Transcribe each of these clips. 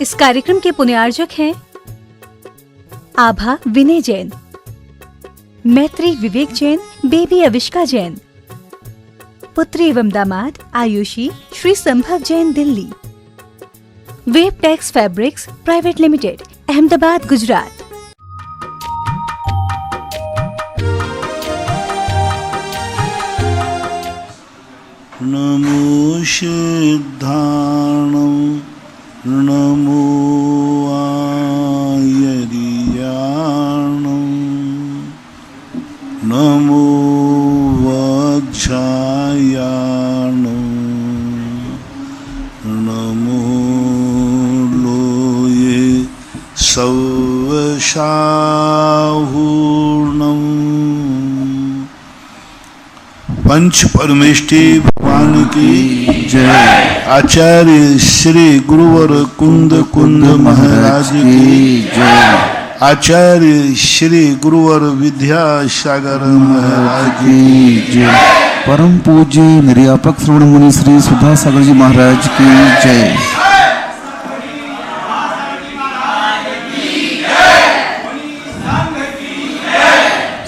इस कार्यक्रम के पुण्यार्जक हैं आभा विनय जैन, मैत्री विवेक जैन, बेबी अविष्का जैन, पुत्री एवं दामाद Ayushi Shri Sambhav Jain Delhi, web tex fabrics private limited Ahmedabad Gujarat. नमो सिद्धाणं नमो आयर्याणं नमो वज्रायाणं नमो लोये सौवशाहूर्णम्। पंच परमेष्टि भगवान की जय। आचार्य श्री गुरुवर कुंद कुंद महाराज की जय। आचार्य श्री गुरुवर विद्यासागर महाराज की जय। परम पूज्य निर्यापक श्रवण मुनि श्री सुधासागर जी महाराज की जय।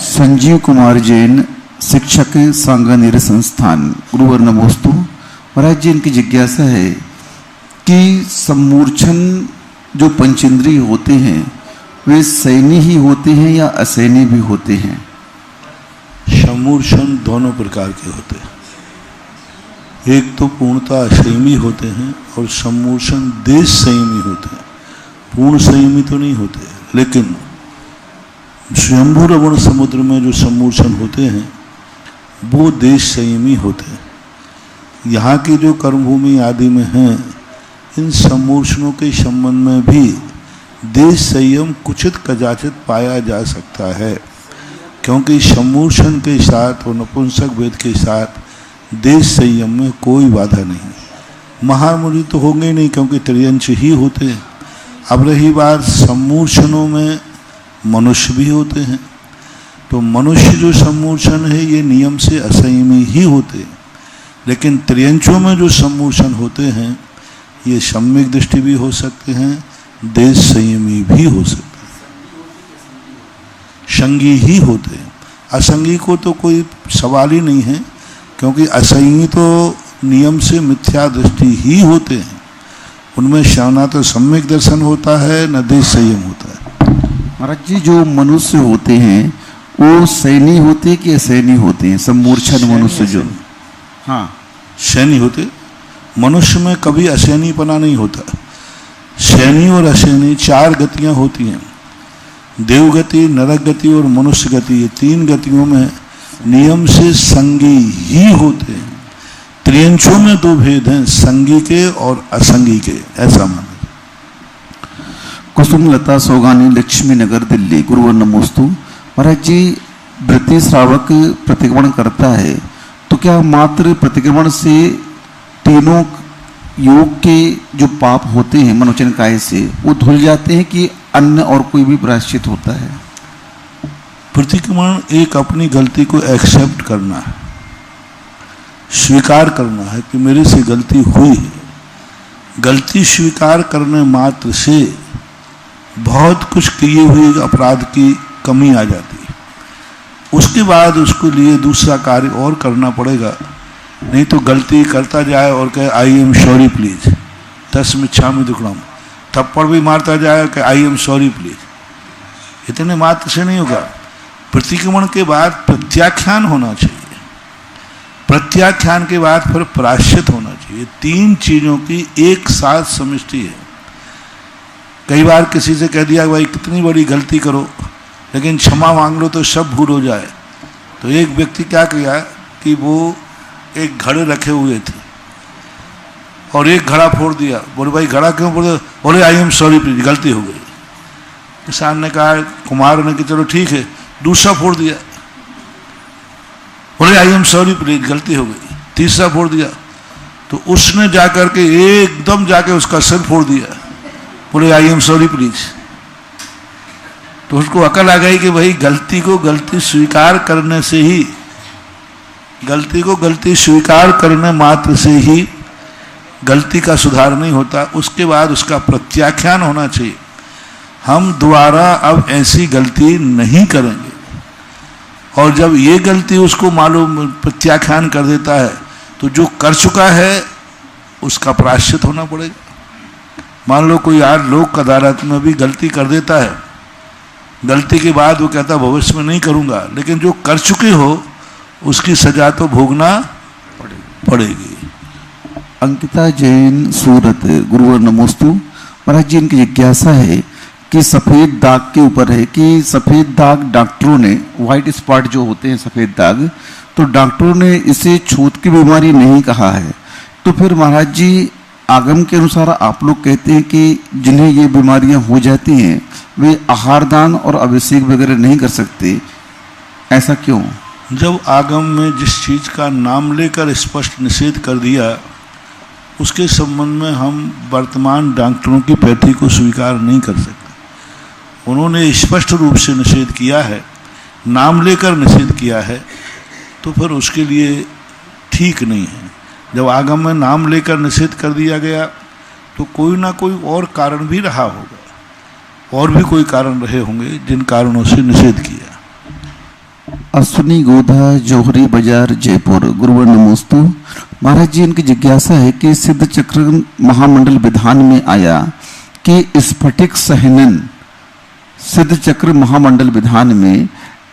संजीव कुमार जैन, शिक्षक सांगानेर संस्थान, गुरुवर नमोस्तु। महाराज जी, इनकी जिज्ञासा है कि सम्मूर्छन जो पंचेंद्रिय होते हैं वे सैनी ही होते हैं या असैनी भी होते हैं? सम्मूर्छन दोनों प्रकार के होते हैं। एक तो पूर्णतः असंयमी होते हैं और सम्मूर्छन देश संयमी होते हैं। पूर्ण संयमी तो नहीं होते, लेकिन स्वयंभू रमण समुद्र में जो सम्मूर्छन होते हैं वो देश संयमी होते हैं। यहाँ की जो कर्मभूमि आदि में हैं, इन सम्मूर्छनों के संबंध में भी देश संयम कुचित कदाचित पाया जा सकता है, क्योंकि सम्मूर्छन के साथ और नपुंसक भेद के साथ देश संयम में कोई बाधा नहीं। महामुनि तो होंगे नहीं, क्योंकि त्रियंश ही होते हैं। अब रही बात सम्मूर्छनों में मनुष्य भी होते हैं, तो मनुष्य जो सम्मूर्छन है ये नियम से असंयमी ही होते हैं। लेकिन त्रियंचों में जो सम्मूर्छन होते हैं ये सम्यक दृष्टि भी हो सकते हैं, देश संयमी भी हो सकते हैं, संगी ही होते हैं। असंगी को तो कोई सवाल ही नहीं है, क्योंकि असंगी तो नियम से मिथ्या दृष्टि ही होते हैं। उनमें न तो सम्यक दर्शन होता है न देश संयम होता है। महाराज जी, जो मनुष्य होते हैं वो सैनी होते कि असैनी होते हैं? सम्मूर्छन मनुष्य जो, हाँ, सैनी होते। मनुष्य में कभी असैनीपना नहीं होता। सैनी और असैनी चार गतियां होती हैं, देवगति, नरक गति और मनुष्य गति। ये तीन गतियों में नियम से संगी ही होते हैं। त्रियंशों में दो भेद हैं, संगी के और असंगी के, ऐसा माना। कुसुम लता सोगानी, लक्ष्मी नगर, दिल्ली, गुरुवर नमोस्तु। महाराज जी, वृत्ति श्रावक प्रतिक्रमण करता है तो क्या मात्र प्रतिक्रमण से तीनों योग के जो पाप होते हैं मनोचन काय से वो धुल जाते हैं कि अन्य और कोई भी प्रायश्चित होता है? प्रतिक्रमण एक अपनी गलती को एक्सेप्ट करना है, स्वीकार करना है कि मेरे से गलती हुई है। गलती स्वीकार करने मात्र से बहुत कुछ किए हुए अपराध की कमी आ जाती है। उसके बाद उसके लिए दूसरा कार्य और करना पड़ेगा। नहीं तो गलती करता जाए और कहे आई एम सॉरी प्लीज, तस्मिच्छामि दुक्कडम, थप्पड़ भी मारता जाए कि आई एम सॉरी प्लीज, इतने मात्र से नहीं होगा। प्रतिक्रमण के बाद प्रत्याख्यान होना चाहिए, प्रत्याख्यान के बाद फिर प्रायश्चित होना चाहिए। तीन चीज़ों की एक साथ समष्टि है। कई बार किसी से कह दिया भाई कितनी बड़ी गलती करो लेकिन क्षमा मांग लो तो सब भूल हो जाए। तो एक व्यक्ति क्या किया कि वो एक घड़े रखे हुए थे और एक घड़ा फोड़ दिया। बोले भाई घड़ा क्यों फोड़ दिया? बोले आई एम सॉरी प्लीज, गलती हो गई। किसान ने कहा, कुमार ने कि चलो ठीक है, दूसरा फोड़ दिया। बोले आई एम सॉरी प्लीज, गलती हो गई। तीसरा फोड़ दिया तो उसने जाकर के एकदम जाके उसका सिर फोड़ दिया। बोले आई एम सॉरी प्लीज। तो उसको अकल आ गई कि भाई गलती को गलती स्वीकार करने से ही, गलती को गलती स्वीकार करने मात्र से ही गलती का सुधार नहीं होता, उसके बाद उसका प्रत्याख्यान होना चाहिए। हम दोबारा अब ऐसी गलती नहीं करेंगे। और जब ये गलती उसको मालूम प्रत्याख्यान कर देता है तो जो कर चुका है उसका प्रायश्चित होना पड़ेगा। मान लो कोई आज लोक अदालत में भी गलती कर देता है, गलती के बाद वो कहता भविष्य में नहीं करूंगा, लेकिन जो कर चुके हो उसकी सजा तो भोगना पड़ेगी। अंकिता जैन, सूरत। गुरुवर नमोस्तु। महाराज जी, इनकी जिज्ञासा है कि सफ़ेद दाग के ऊपर है कि सफ़ेद दाग डॉक्टरों ने, वाइट स्पॉट जो होते हैं सफ़ेद दाग, तो डॉक्टरों ने इसे छूत की बीमारी नहीं कहा है। तो फिर महाराज जी, आगम के अनुसार आप लोग कहते हैं कि जिन्हें ये बीमारियां हो जाती हैं वे आहार दान और अभिषेक वगैरह नहीं कर सकते, ऐसा क्यों? जब आगम में जिस चीज़ का नाम लेकर स्पष्ट निषेध कर दिया, उसके संबंध में हम वर्तमान डॉक्टरों की पैथी को स्वीकार नहीं कर सकते। उन्होंने स्पष्ट रूप से निषेध किया है, नाम लेकर निषेध किया है, तो फिर उसके लिए ठीक नहीं है। जब आगम में नाम लेकर निषेध कर दिया गया तो कोई ना कोई और कारण भी रहा होगा, और भी कोई कारण रहे होंगे जिन कारणों से निषेध किया। अश्विनी गोधा, जौहरी बाजार, जयपुर। गुरुवर नमोस्तु। महाराज जी, इनकी जिज्ञासा है कि सिद्ध चक्र महामंडल विधान में आया कि स्फटिक सहनन, सिद्ध चक्र महामंडल विधान में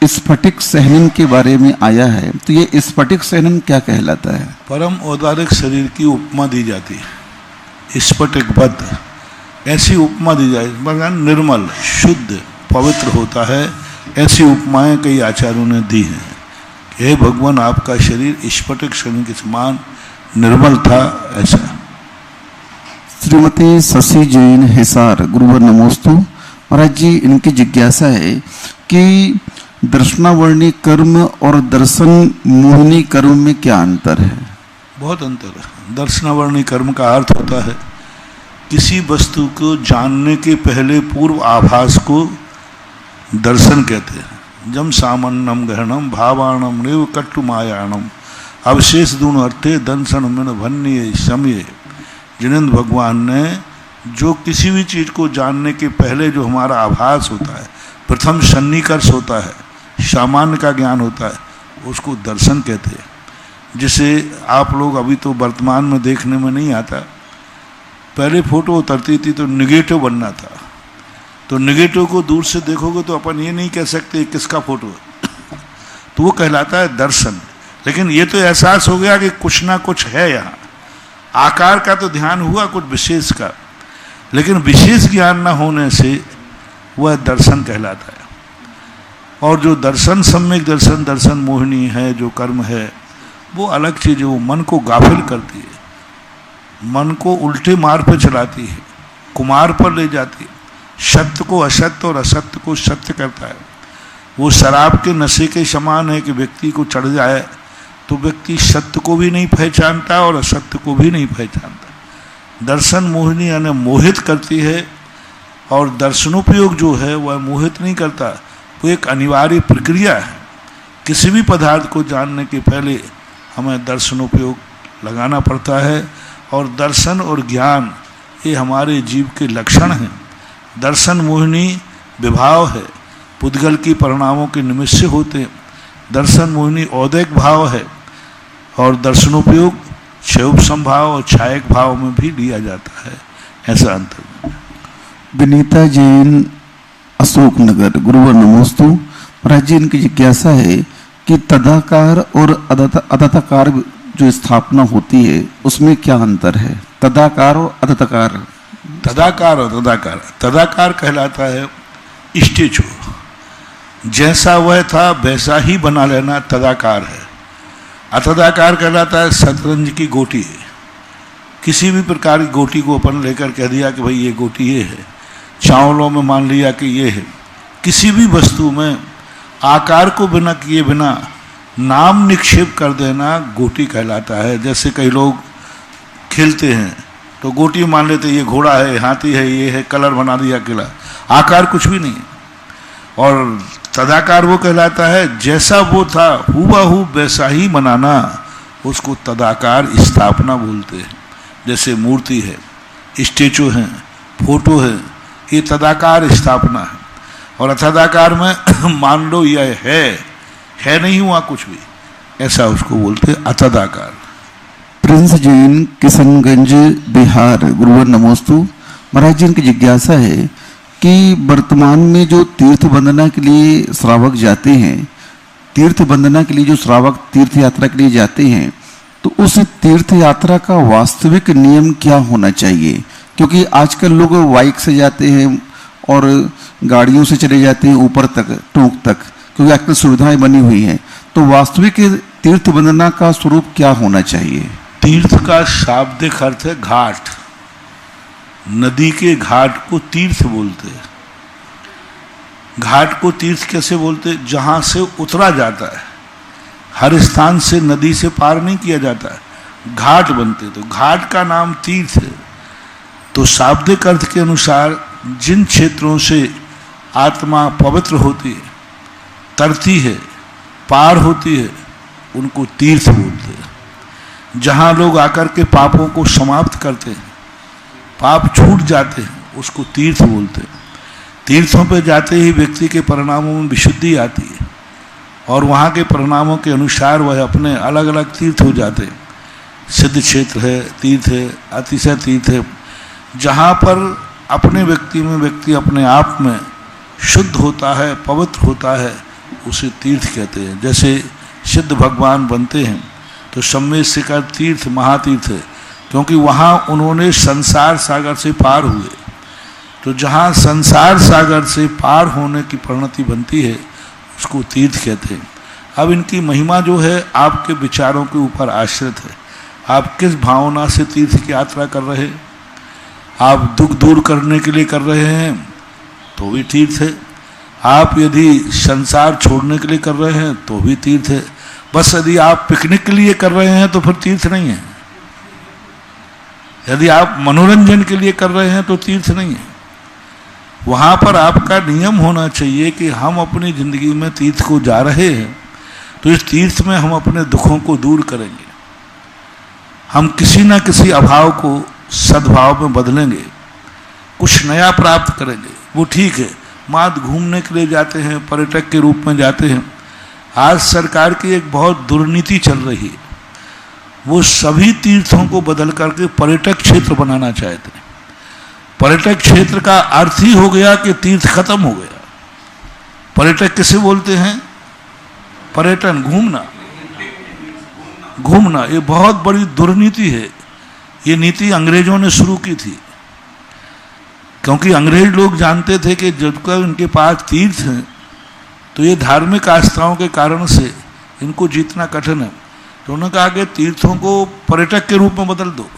स्फटिक सहनन के बारे में आया है, तो ये स्फटिक सहनन क्या कहलाता है? परम औदारिक शरीर की उपमा दी जाती है, स्फटिक बद्ध, ऐसी उपमा दी जाए, भगवान निर्मल शुद्ध पवित्र होता है, ऐसी उपमाएं कई आचार्यों ने दी हैं। हे भगवान, आपका शरीर स्फटिक शरीर के समान निर्मल था, ऐसा। श्रीमती शशि जैन, हिसार। गुरुवर नमोस्तु। महाराज जी, इनकी जिज्ञासा है कि दर्शनावर्णी कर्म और दर्शन मोहिनी कर्म में क्या अंतर है? बहुत अंतर है। दर्शनावर्णी कर्म का अर्थ होता है किसी वस्तु को जानने के पहले पूर्व आभास को दर्शन कहते हैं। जम सामान्यम गहनम भावाणम रेव कट्टु मायाणम अवशेष दून अर्थे दंसन मिन भन्य समय। जिनेन्द्र भगवान ने जो किसी भी चीज़ को जानने के पहले जो हमारा आभास होता है, प्रथम सन्निकर्ष होता है, सामान्य का ज्ञान होता है, उसको दर्शन कहते हैं। जिसे आप लोग अभी तो वर्तमान में देखने में नहीं आता, पहले फोटो उतरती थी तो निगेटिव बनना था, तो निगेटिव को दूर से देखोगे तो अपन ये नहीं कह सकते किसका फोटो है, तो वो कहलाता है दर्शन। लेकिन ये तो एहसास हो गया कि कुछ ना कुछ है यहाँ, आकार का तो ध्यान हुआ कुछ विशेष का, लेकिन विशेष ज्ञान न होने से वह दर्शन कहलाता है। और जो दर्शन, सम्यक दर्शन, दर्शन मोहिनी है, जो कर्म है, वो अलग चीज़ है। वो मन को गाफिल करती है, मन को उल्टे मार्ग पर चलाती है, कुमार पर ले जाती है, सत्य को असत्य और असत्य को सत्य करता है। वो शराब के नशे के समान है कि व्यक्ति को चढ़ जाए तो व्यक्ति सत्य को भी नहीं पहचानता और असत्य को भी नहीं पहचानता। दर्शन मोहिनी यानी मोहित करती है, और दर्शनोपयोग जो है वह मोहित नहीं करता, वो एक अनिवार्य प्रक्रिया है। किसी भी पदार्थ को जानने के पहले हमें दर्शनोपयोग लगाना पड़ता है, और दर्शन और ज्ञान ये हमारे जीव के लक्षण हैं। दर्शन मोहिनी विभाव है, पुद्गल की परिणामों के निमित्त से होते हैं। दर्शन मोहिनी औदैक भाव है, और दर्शनोपयोग क्षयोप संभाव और छायक भाव में भी लिया जाता है, ऐसा अंतर। विनीता जैन, अशोक नगर। गुरुवर नमोस्तु। महाराज जी, इनकी जिज्ञासा है कि तदाकार और अदताकार जो स्थापना होती है उसमें क्या अंतर है? तदाकार और अदताकार। तदाकार और तदाकार, तदाकार कहलाता है स्टेचू, जैसा वह था वैसा ही बना लेना तदाकार है। अतदाकार कहलाता है शतरंज की गोटी है, किसी भी प्रकार की गोटी को अपन लेकर कह दिया कि भाई ये गोटी ये है, चावलों में मान लिया कि ये है। किसी भी वस्तु में आकार को बिना किए बिना नाम निक्षेप कर देना गोटी कहलाता है। जैसे कई लोग खेलते हैं तो गोटी मान लेते ये घोड़ा है, हाथी है, ये है, कलर बना दिया किला, आकार कुछ भी नहीं। और तदाकार वो कहलाता है जैसा वो था हुबहू वैसा ही बनाना, उसको तदाकार स्थापना बोलते हैं। जैसे मूर्ति है, स्टेचू है, फोटो है, ये तदाकार स्थापना है। और तदाकार में मान लो यह है नहीं हुआ कुछ भी, ऐसा उसको बोलते अतदाकार। प्रिंस जैन, किशनगंज, बिहार। गुरुवर नमोस्तु। महाराज जी, इनकी जिज्ञासा है कि वर्तमान में जो तीर्थ वंदना के लिए श्रावक जाते हैं, तीर्थ वंदना के लिए जो श्रावक तीर्थ यात्रा के लिए जाते हैं, तो उस तीर्थ यात्रा का वास्तविक नियम क्या होना चाहिए? क्योंकि आजकल लोग बाइक से जाते हैं और गाड़ियों से चले जाते हैं ऊपर तक, टोंक तक, क्योंकि आजकल सुविधाएं बनी हुई हैं। तो वास्तविक तीर्थ वंदना का स्वरूप क्या होना चाहिए? तीर्थ का शाब्दिक अर्थ है घाट। नदी के घाट को तीर्थ बोलते हैं। घाट को तीर्थ कैसे बोलते? जहां से उतरा जाता है, हर स्थान से नदी से पार नहीं किया जाता है, घाट बनते, तो घाट का नाम तीर्थ है। तो शाब्दिक अर्थ के अनुसार जिन क्षेत्रों से आत्मा पवित्र होती है, तरती है, पार होती है, उनको तीर्थ बोलते हैं। जहाँ लोग आकर के पापों को समाप्त करते हैं, पाप छूट जाते हैं, उसको तीर्थ बोलते हैं। तीर्थों पे जाते ही व्यक्ति के परिणामों में विशुद्धि आती है और वहाँ के परिणामों के अनुसार वह अपने अलग अलग तीर्थ हो जाते हैं। सिद्ध क्षेत्र है, तीर्थ है, अतिशय तीर्थ है। जहाँ पर अपने व्यक्ति में व्यक्ति अपने आप में शुद्ध होता है, पवित्र होता है, उसे तीर्थ कहते हैं। जैसे सिद्ध भगवान बनते हैं तो सम्मेद शिखर तीर्थ महातीर्थ है, क्योंकि वहाँ उन्होंने संसार सागर से पार हुए। तो जहाँ संसार सागर से पार होने की परिणति बनती है, उसको तीर्थ कहते हैं। अब इनकी महिमा जो है आपके विचारों के ऊपर आश्रित है। आप किस भावना से तीर्थ की यात्रा कर रहे हैं? आप दुख दूर करने के लिए कर रहे हैं तो भी तीर्थ है। आप यदि संसार छोड़ने के लिए कर रहे हैं तो भी तीर्थ है। बस यदि आप पिकनिक के लिए कर रहे हैं तो फिर तीर्थ नहीं है। यदि आप मनोरंजन के लिए कर रहे हैं तो तीर्थ नहीं है। वहाँ पर आपका नियम होना चाहिए कि हम अपनी जिंदगी में तीर्थ को जा रहे हैं तो इस तीर्थ में हम अपने दुखों को दूर करेंगे, हम किसी न किसी अभाव को सद्भाव में बदलेंगे, कुछ नया प्राप्त करेंगे। वो ठीक है, मात्र घूमने के लिए जाते हैं, पर्यटक के रूप में जाते हैं। आज सरकार की एक बहुत दुर्नीति चल रही है, वो सभी तीर्थों को बदल करके पर्यटक क्षेत्र बनाना चाहते हैं। पर्यटक क्षेत्र का अर्थ ही हो गया कि तीर्थ खत्म हो गया। पर्यटक किसे बोलते हैं? पर्यटन, घूमना, घूमना। ये बहुत बड़ी दुर्नीति है। ये नीति अंग्रेजों ने शुरू की थी, क्योंकि अंग्रेज लोग जानते थे कि जब तक उनके पास तीर्थ हैं तो ये धार्मिक आस्थाओं के कारण से इनको जीतना कठिन है। तो उन्होंने कहा कि तीर्थों को पर्यटक के रूप में बदल दो।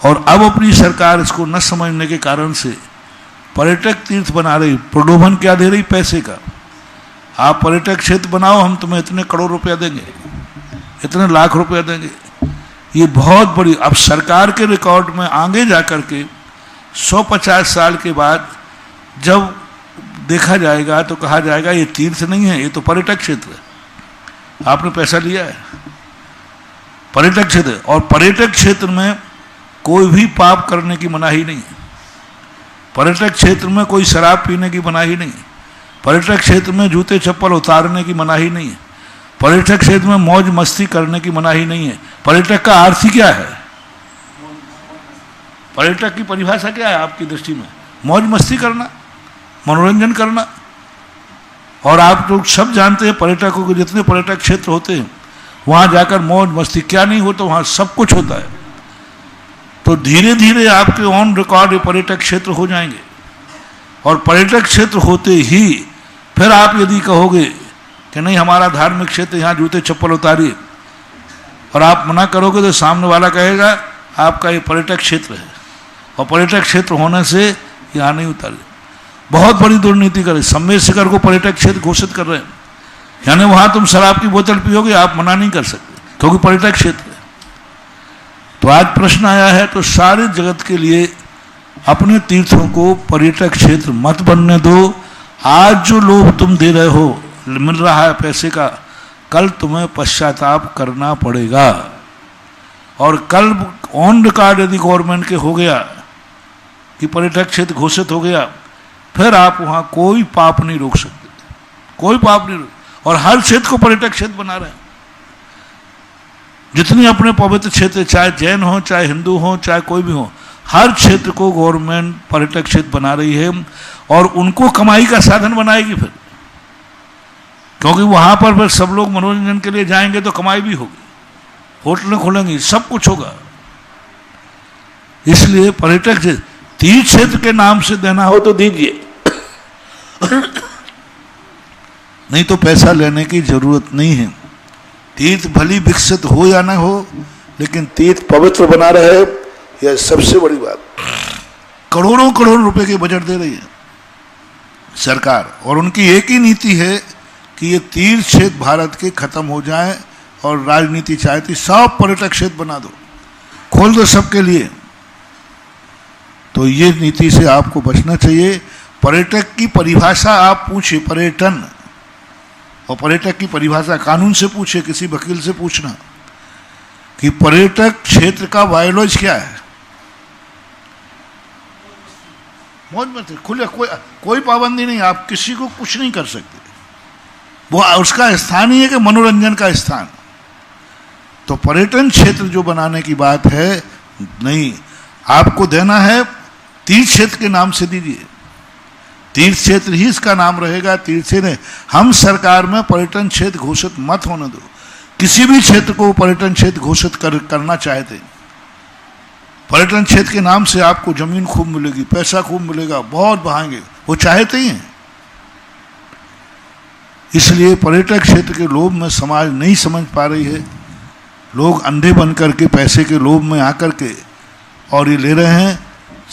और अब अपनी सरकार इसको न समझने के कारण से पर्यटक तीर्थ बना रही। प्रलोभन क्या दे रही? पैसे का। आप पर्यटक क्षेत्र बनाओ, हम तुम्हें इतने करोड़ रुपया देंगे, इतने लाख रुपया देंगे। ये बहुत बड़ी, अब सरकार के रिकॉर्ड में आगे जा कर के 150 साल के बाद जब देखा जाएगा तो कहा जाएगा ये तीर्थ नहीं है, ये तो पर्यटक क्षेत्र है, आपने पैसा लिया है। पर्यटक क्षेत्र, और पर्यटक क्षेत्र में कोई भी पाप करने की मनाही नहीं है। पर्यटक क्षेत्र में कोई शराब पीने की मनाही नहीं है। पर्यटक क्षेत्र में जूते चप्पल उतारने की मनाही नहीं है। पर्यटक क्षेत्र में मौज मस्ती करने की मनाही नहीं है। पर्यटक का अर्थ ही क्या है? पर्यटक की परिभाषा क्या है आपकी दृष्टि में? मौज मस्ती करना, मनोरंजन करना। और आप लोग सब जानते हैं पर्यटकों के जितने पर्यटक क्षेत्र होते हैं वहाँ जाकर मौज मस्ती क्या नहीं होता, वहाँ सब कुछ होता है। तो धीरे धीरे आपके ऑन रिकॉर्ड पर्यटक क्षेत्र हो जाएंगे। और पर्यटक क्षेत्र होते ही फिर आप यदि कहोगे कि नहीं हमारा धार्मिक क्षेत्र, यहाँ जूते चप्पल उतारिए, और आप मना करोगे तो सामने वाला कहेगा आपका ये पर्यटक क्षेत्र है, और पर्यटक क्षेत्र होने से यहाँ नहीं उतारे। बहुत बड़ी दुर्नीति करे। सम्मेद शिखर को पर्यटक क्षेत्र घोषित कर रहे हैं, यानी वहाँ तुम शराब की बोतल पियोगे, आप मना नहीं कर सकते क्योंकि पर्यटक क्षेत्र है। तो आज प्रश्न आया है, तो सारे जगत के लिए अपने तीर्थों को पर्यटक क्षेत्र मत बनने दो। आज जो लोभ तुम दे रहे हो, मिल रहा है पैसे का, कल तुम्हें पश्चाताप करना पड़ेगा। और कल ऑन रिकॉर्ड यदि गवर्नमेंट के हो गया कि पर्यटक क्षेत्र घोषित हो गया, फिर आप वहां कोई पाप नहीं रोक सकते, कोई पाप नहीं रोक। और हर क्षेत्र को पर्यटक क्षेत्र बना रहे हैं। जितने अपने पवित्र क्षेत्र, चाहे जैन हो, चाहे हिंदू हो, चाहे कोई भी हो, हर क्षेत्र को गवर्नमेंट पर्यटक क्षेत्र बना रही है और उनको कमाई का साधन बनाएगी फिर, क्योंकि वहां पर फिर सब लोग मनोरंजन के लिए जाएंगे तो कमाई भी होगी, होटलें खुलेंगी, सब कुछ होगा। इसलिए पर्यटक क्षेत्र, तीर्थ क्षेत्र के नाम से देना हो तो दीजिए, नहीं तो पैसा लेने की जरूरत नहीं है। तीर्थ भली विकसित हो या ना हो, लेकिन तीर्थ पवित्र बना रहे, यह सबसे बड़ी बात। करोड़ों करोड़ रुपए के बजट दे रही है सरकार, और उनकी एक ही नीति है कि ये तीर्थ क्षेत्र भारत के खत्म हो जाए, और राजनीति चाहती सब पर्यटक क्षेत्र बना दो, खोल दो सबके लिए। तो ये नीति से आपको बचना चाहिए। पर्यटक की परिभाषा आप पूछिए, पर्यटन, और पर्यटक की परिभाषा कानून से पूछिए, किसी वकील से पूछना कि पर्यटक क्षेत्र का बायोलॉजी क्या है। मौज मत खुले, कोई पाबंदी नहीं, आप किसी को कुछ नहीं कर सकते। वो उसका स्थान ही है कि मनोरंजन का स्थान। तो पर्यटन क्षेत्र जो बनाने की बात है, नहीं, आपको देना है तीर्थ क्षेत्र के नाम से दीजिए, तीर्थ क्षेत्र ही इसका नाम रहेगा। तीर्थ क्षेत्र, हम सरकार में पर्यटन क्षेत्र घोषित मत होने दो। किसी भी क्षेत्र को पर्यटन क्षेत्र घोषित करना चाहते, पर्यटन क्षेत्र के नाम से आपको जमीन खूब मिलेगी, पैसा खूब मिलेगा, बहुत बहाएंगे, वो चाहते ही हैं। इसलिए पर्यटक क्षेत्र के लोभ में समाज नहीं समझ पा रही है। लोग अंधे बन करके, पैसे के लोभ में आकर के और ये ले रहे हैं।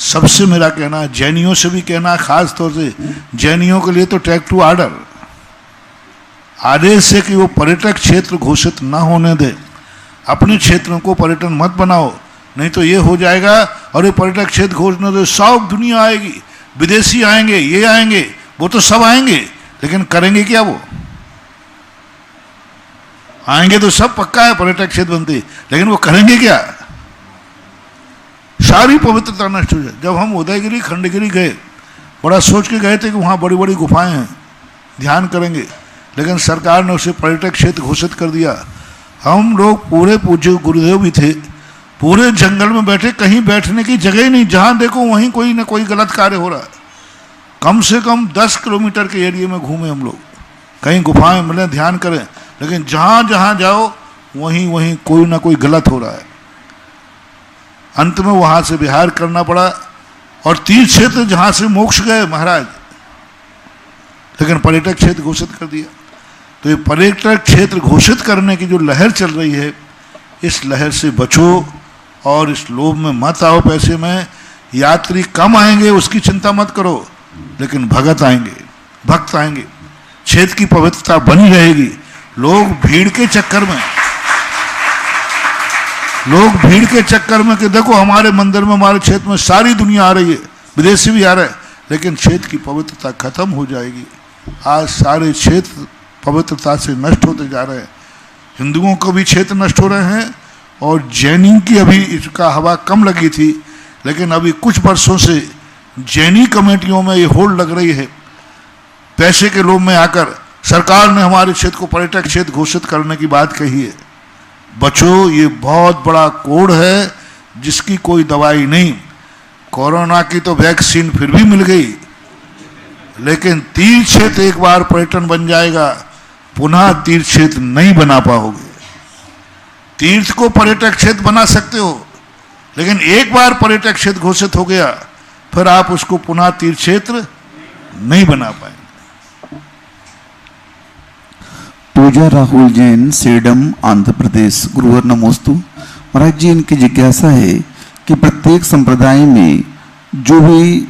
सबसे मेरा कहना, जैनियों से भी कहना, खास तौर से जैनियों के लिए तो टैग टू ऑर्डर, आदेश है कि वो पर्यटक क्षेत्र घोषित ना होने दे। अपने क्षेत्रों को पर्यटन मत बनाओ, नहीं तो ये हो जाएगा। और ये पर्यटक क्षेत्र घोषणा दे, सब दुनिया आएगी, विदेशी आएंगे, ये आएंगे, वो तो सब आएंगे, लेकिन करेंगे क्या? वो आएंगे तो सब पक्का है पर्यटक क्षेत्र बनते, लेकिन वो करेंगे क्या? सारी पवित्रता नष्ट हो जाए। जब हम उदयगिरी, खंडगिरी गए, बड़ा सोच के गए थे कि वहाँ बड़ी बड़ी गुफाएं हैं, ध्यान करेंगे, लेकिन सरकार ने उसे पर्यटक क्षेत्र घोषित कर दिया। हम लोग पूरे पूज्य गुरुदेव भी थे, पूरे जंगल में बैठे, कहीं बैठने की जगह ही नहीं, जहाँ देखो वहीं कोई ना कोई गलत कार्य हो रहा है। कम से कम 10 किलोमीटर के एरिया में घूमे हम लोग, कहीं गुफाएं मिले, ध्यान करें, लेकिन जहाँ जहाँ जाओ वहीं वहीं कोई ना कोई गलत हो रहा है। अंत में वहाँ से बिहार करना पड़ा, और तीर्थ क्षेत्र जहाँ से मोक्ष गए महाराज, लेकिन पर्यटक क्षेत्र घोषित कर दिया। तो ये पर्यटक क्षेत्र घोषित करने की जो लहर चल रही है, इस लहर से बचो और इस लोभ में मत आओ। पैसे में यात्री कम आएंगे उसकी चिंता मत करो, लेकिन भगत आएंगे, भक्त आएंगे, क्षेत्र की पवित्रता बनी रहेगी। लोग भीड़ के चक्कर में कि देखो हमारे मंदिर में, हमारे क्षेत्र में सारी दुनिया आ रही है, विदेशी भी आ रहे हैं, लेकिन क्षेत्र की पवित्रता खत्म हो जाएगी। आज सारे क्षेत्र पवित्रता से नष्ट होते जा रहे हैं। हिंदुओं को भी क्षेत्र नष्ट हो रहे हैं, और जैनी की अभी इसका हवा कम लगी थी, लेकिन अभी कुछ वर्षों से जैनी कमेटियों में ये होड़ लग रही है। पैसे के लोभ में आकर सरकार ने हमारे क्षेत्र को पर्यटक क्षेत्र घोषित करने की बात कही है। बचो, ये बहुत बड़ा कोड़ है जिसकी कोई दवाई नहीं। कोरोना की तो वैक्सीन फिर भी मिल गई, लेकिन तीर्थ क्षेत्र एक बार पर्यटन बन जाएगा, पुनः तीर्थ क्षेत्र नहीं बना पाओगे। तीर्थ को पर्यटक क्षेत्र बना सकते हो, लेकिन एक बार पर्यटक क्षेत्र घोषित हो गया, फिर आप उसको पुनः तीर्थ क्षेत्र नहीं बना पाएंगे। पूजा राहुल जैन, सेडम, आंध्र प्रदेश। गुरुवर नमोस्तु। महाराज जी, इनकी जिज्ञासा है कि प्रत्येक संप्रदाय में जो भी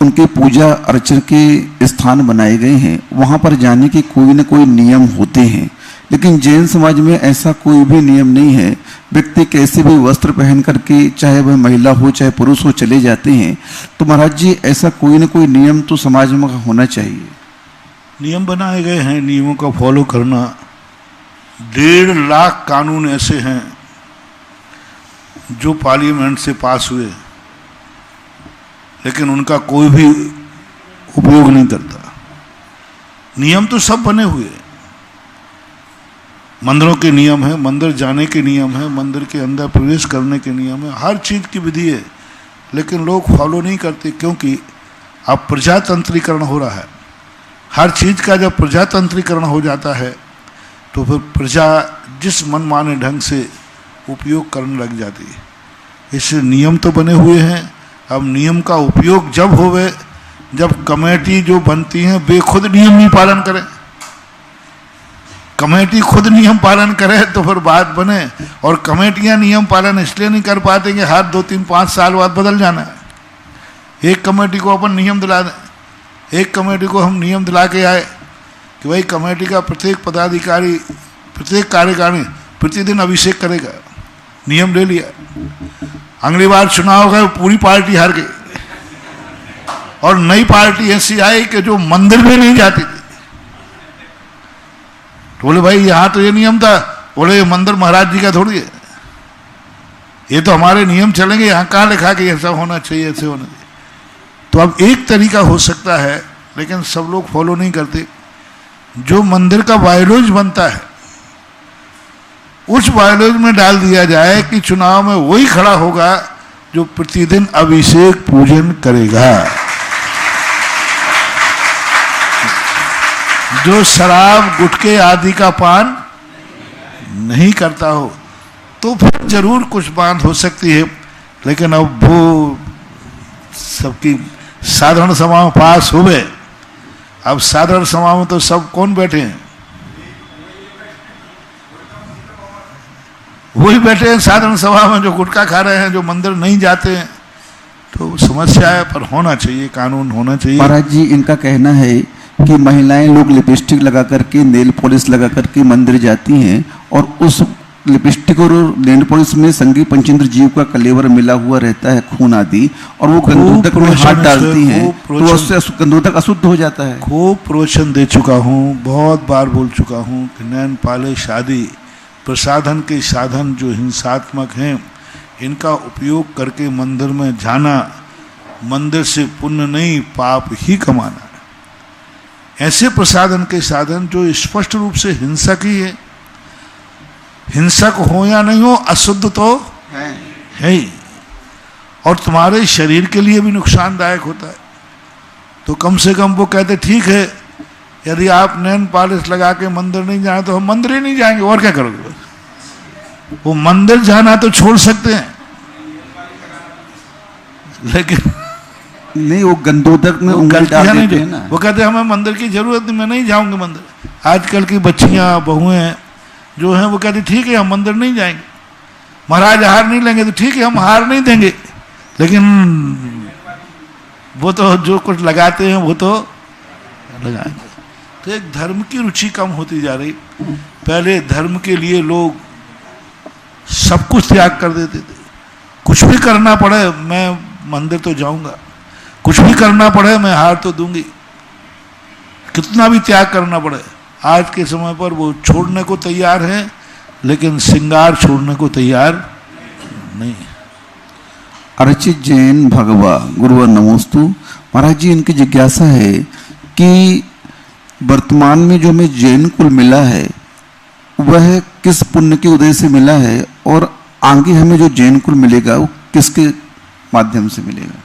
उनके पूजा अर्चन के स्थान बनाए गए हैं, वहाँ पर जाने के कोई न कोई नियम होते हैं, लेकिन जैन समाज में ऐसा कोई भी नियम नहीं है। व्यक्ति कैसे भी वस्त्र पहन करके, चाहे वह महिला हो चाहे पुरुष हो, चले जाते हैं। तो महाराज जी, ऐसा कोई न कोई नियम तो समाज में होना चाहिए। नियम बनाए गए हैं, नियमों का फॉलो करना। 1.5 लाख कानून ऐसे हैं जो पार्लियामेंट से पास हुए, लेकिन उनका कोई भी उपयोग नहीं करता। नियम तो सब बने हुए हैं, मंदिरों के नियम है, मंदिर जाने के नियम है, मंदिर के अंदर प्रवेश करने के नियम है, हर चीज की विधि है, लेकिन लोग फॉलो नहीं करते, क्योंकि अब प्रजातंत्रीकरण हो रहा है। हर चीज का जब प्रजातंत्रीकरण हो जाता है तो फिर प्रजा जिस मनमाने ढंग से उपयोग करने लग जाती है। इससे नियम तो बने हुए हैं, अब नियम का उपयोग जब होवे जब कमेटी जो बनती हैं वे खुद नियम नहीं पालन करें। कमेटी खुद नियम पालन करे तो फिर बात बने, और कमेटियां नियम पालन इसलिए नहीं कर पाते कि हर 2, 3, 5 साल बाद बदल जाना है। एक कमेटी को अपन नियम दिला दें, एक कमेटी को हम नियम दिला के आए कि भाई कमेटी का प्रत्येक पदाधिकारी, प्रत्येक कार्यकारिणी प्रतिदिन अभिषेक करेगा, नियम ले लिया। अगली बार चुनाव होगा पूरी पार्टी हार गई और नई पार्टी ऐसी आई कि जो मंदिर में नहीं जाती थी। तो बोले भाई यहां तो ये नियम था, बोले ये मंदिर महाराज जी का थोड़ी है, ये तो हमारे नियम चलेंगे, यहां कहां लिखा कि ऐसा होना चाहिए, ऐसे होना चाहिए। तो अब एक तरीका हो सकता है, लेकिन सब लोग फॉलो नहीं करते। जो मंदिर का बायलॉज बनता है उस बायलॉज में डाल दिया जाए कि चुनाव में वही खड़ा होगा जो प्रतिदिन अभिषेक पूजन करेगा, जो शराब गुटखे आदि का पान नहीं करता हो। तो फिर जरूर कुछ बात हो सकती है, लेकिन अब वो सबकी साधारण सभा में पास हो गए। अब साधारण सभा में तो सब कौन बैठे हैं, वही बैठे हैं साधारण सभा में जो गुटखा खा रहे हैं, जो मंदिर नहीं जाते हैं। तो समस्या है, पर होना चाहिए, कानून होना चाहिए। महाराज जी, इनका कहना है कि महिलाएं लोग लिपस्टिक लगा करके, नेल पॉलिश लगा करके मंदिर जाती हैं और उस लिपस्टिक और नेल पॉलिश में संगी पंचेंद्र जीव का कलेवर मिला हुआ रहता है, खून आदि, और वो गंधोदक में हाथ डालती हैं तो उससे गंधोदक अशुद्ध हो जाता है। खूब प्रवचन दे चुका हूँ, बहुत बार बोल चुका हूँ कि नैन पालिश आदि प्रसाधन के साधन जो हिंसात्मक हैं, इनका उपयोग करके मंदिर में जाना मंदिर से पुण्य नहीं पाप ही कमाना है। ऐसे प्रसाधन के साधन जो स्पष्ट रूप से हिंसक ही है, हिंसक हो या नहीं हो, अशुद्ध तो है ही, और तुम्हारे शरीर के लिए भी नुकसानदायक होता है। तो कम से कम वो कहते ठीक है, यदि आप नैन पॉलिश लगा के मंदिर नहीं जाए तो हम मंदिर ही नहीं जाएंगे, और क्या करोगे। वो मंदिर जाना तो छोड़ सकते हैं, लेकिन नहीं, वो गंधोदक में उंगली डाल देते हैं ना। वो कहते हैं हमें मंदिर की जरूरत नहीं, मैं नहीं जाऊंगी मंदिर। आजकल की बच्चियां बहुएं जो हैं वो कहती ठीक है हम मंदिर नहीं जाएंगे, महाराज हार नहीं लेंगे तो ठीक है हम हार नहीं देंगे, लेकिन वो तो जो कुछ लगाते हैं वो तो लगाएंगे। तो एक धर्म की रुचि कम होती जा रही। पहले धर्म के लिए लोग सब कुछ त्याग कर देते थे, कुछ भी करना पड़े मैं मंदिर तो जाऊंगा, कुछ भी करना पड़े मैं हार तो दूंगी, कितना भी त्याग करना पड़े। आज के समय पर वो छोड़ने को तैयार हैं, लेकिन श्रृंगार छोड़ने को तैयार नहीं। अर्चित जैन भगवा गुरुवर नमोस्तु। महाराज जी, इनकी जिज्ञासा है कि वर्तमान में जो हमें जैन कुल मिला है वह किस पुण्य के उदय से मिला है, और आगे हमें जो जैन कुल मिलेगा वो किसके माध्यम से मिलेगा।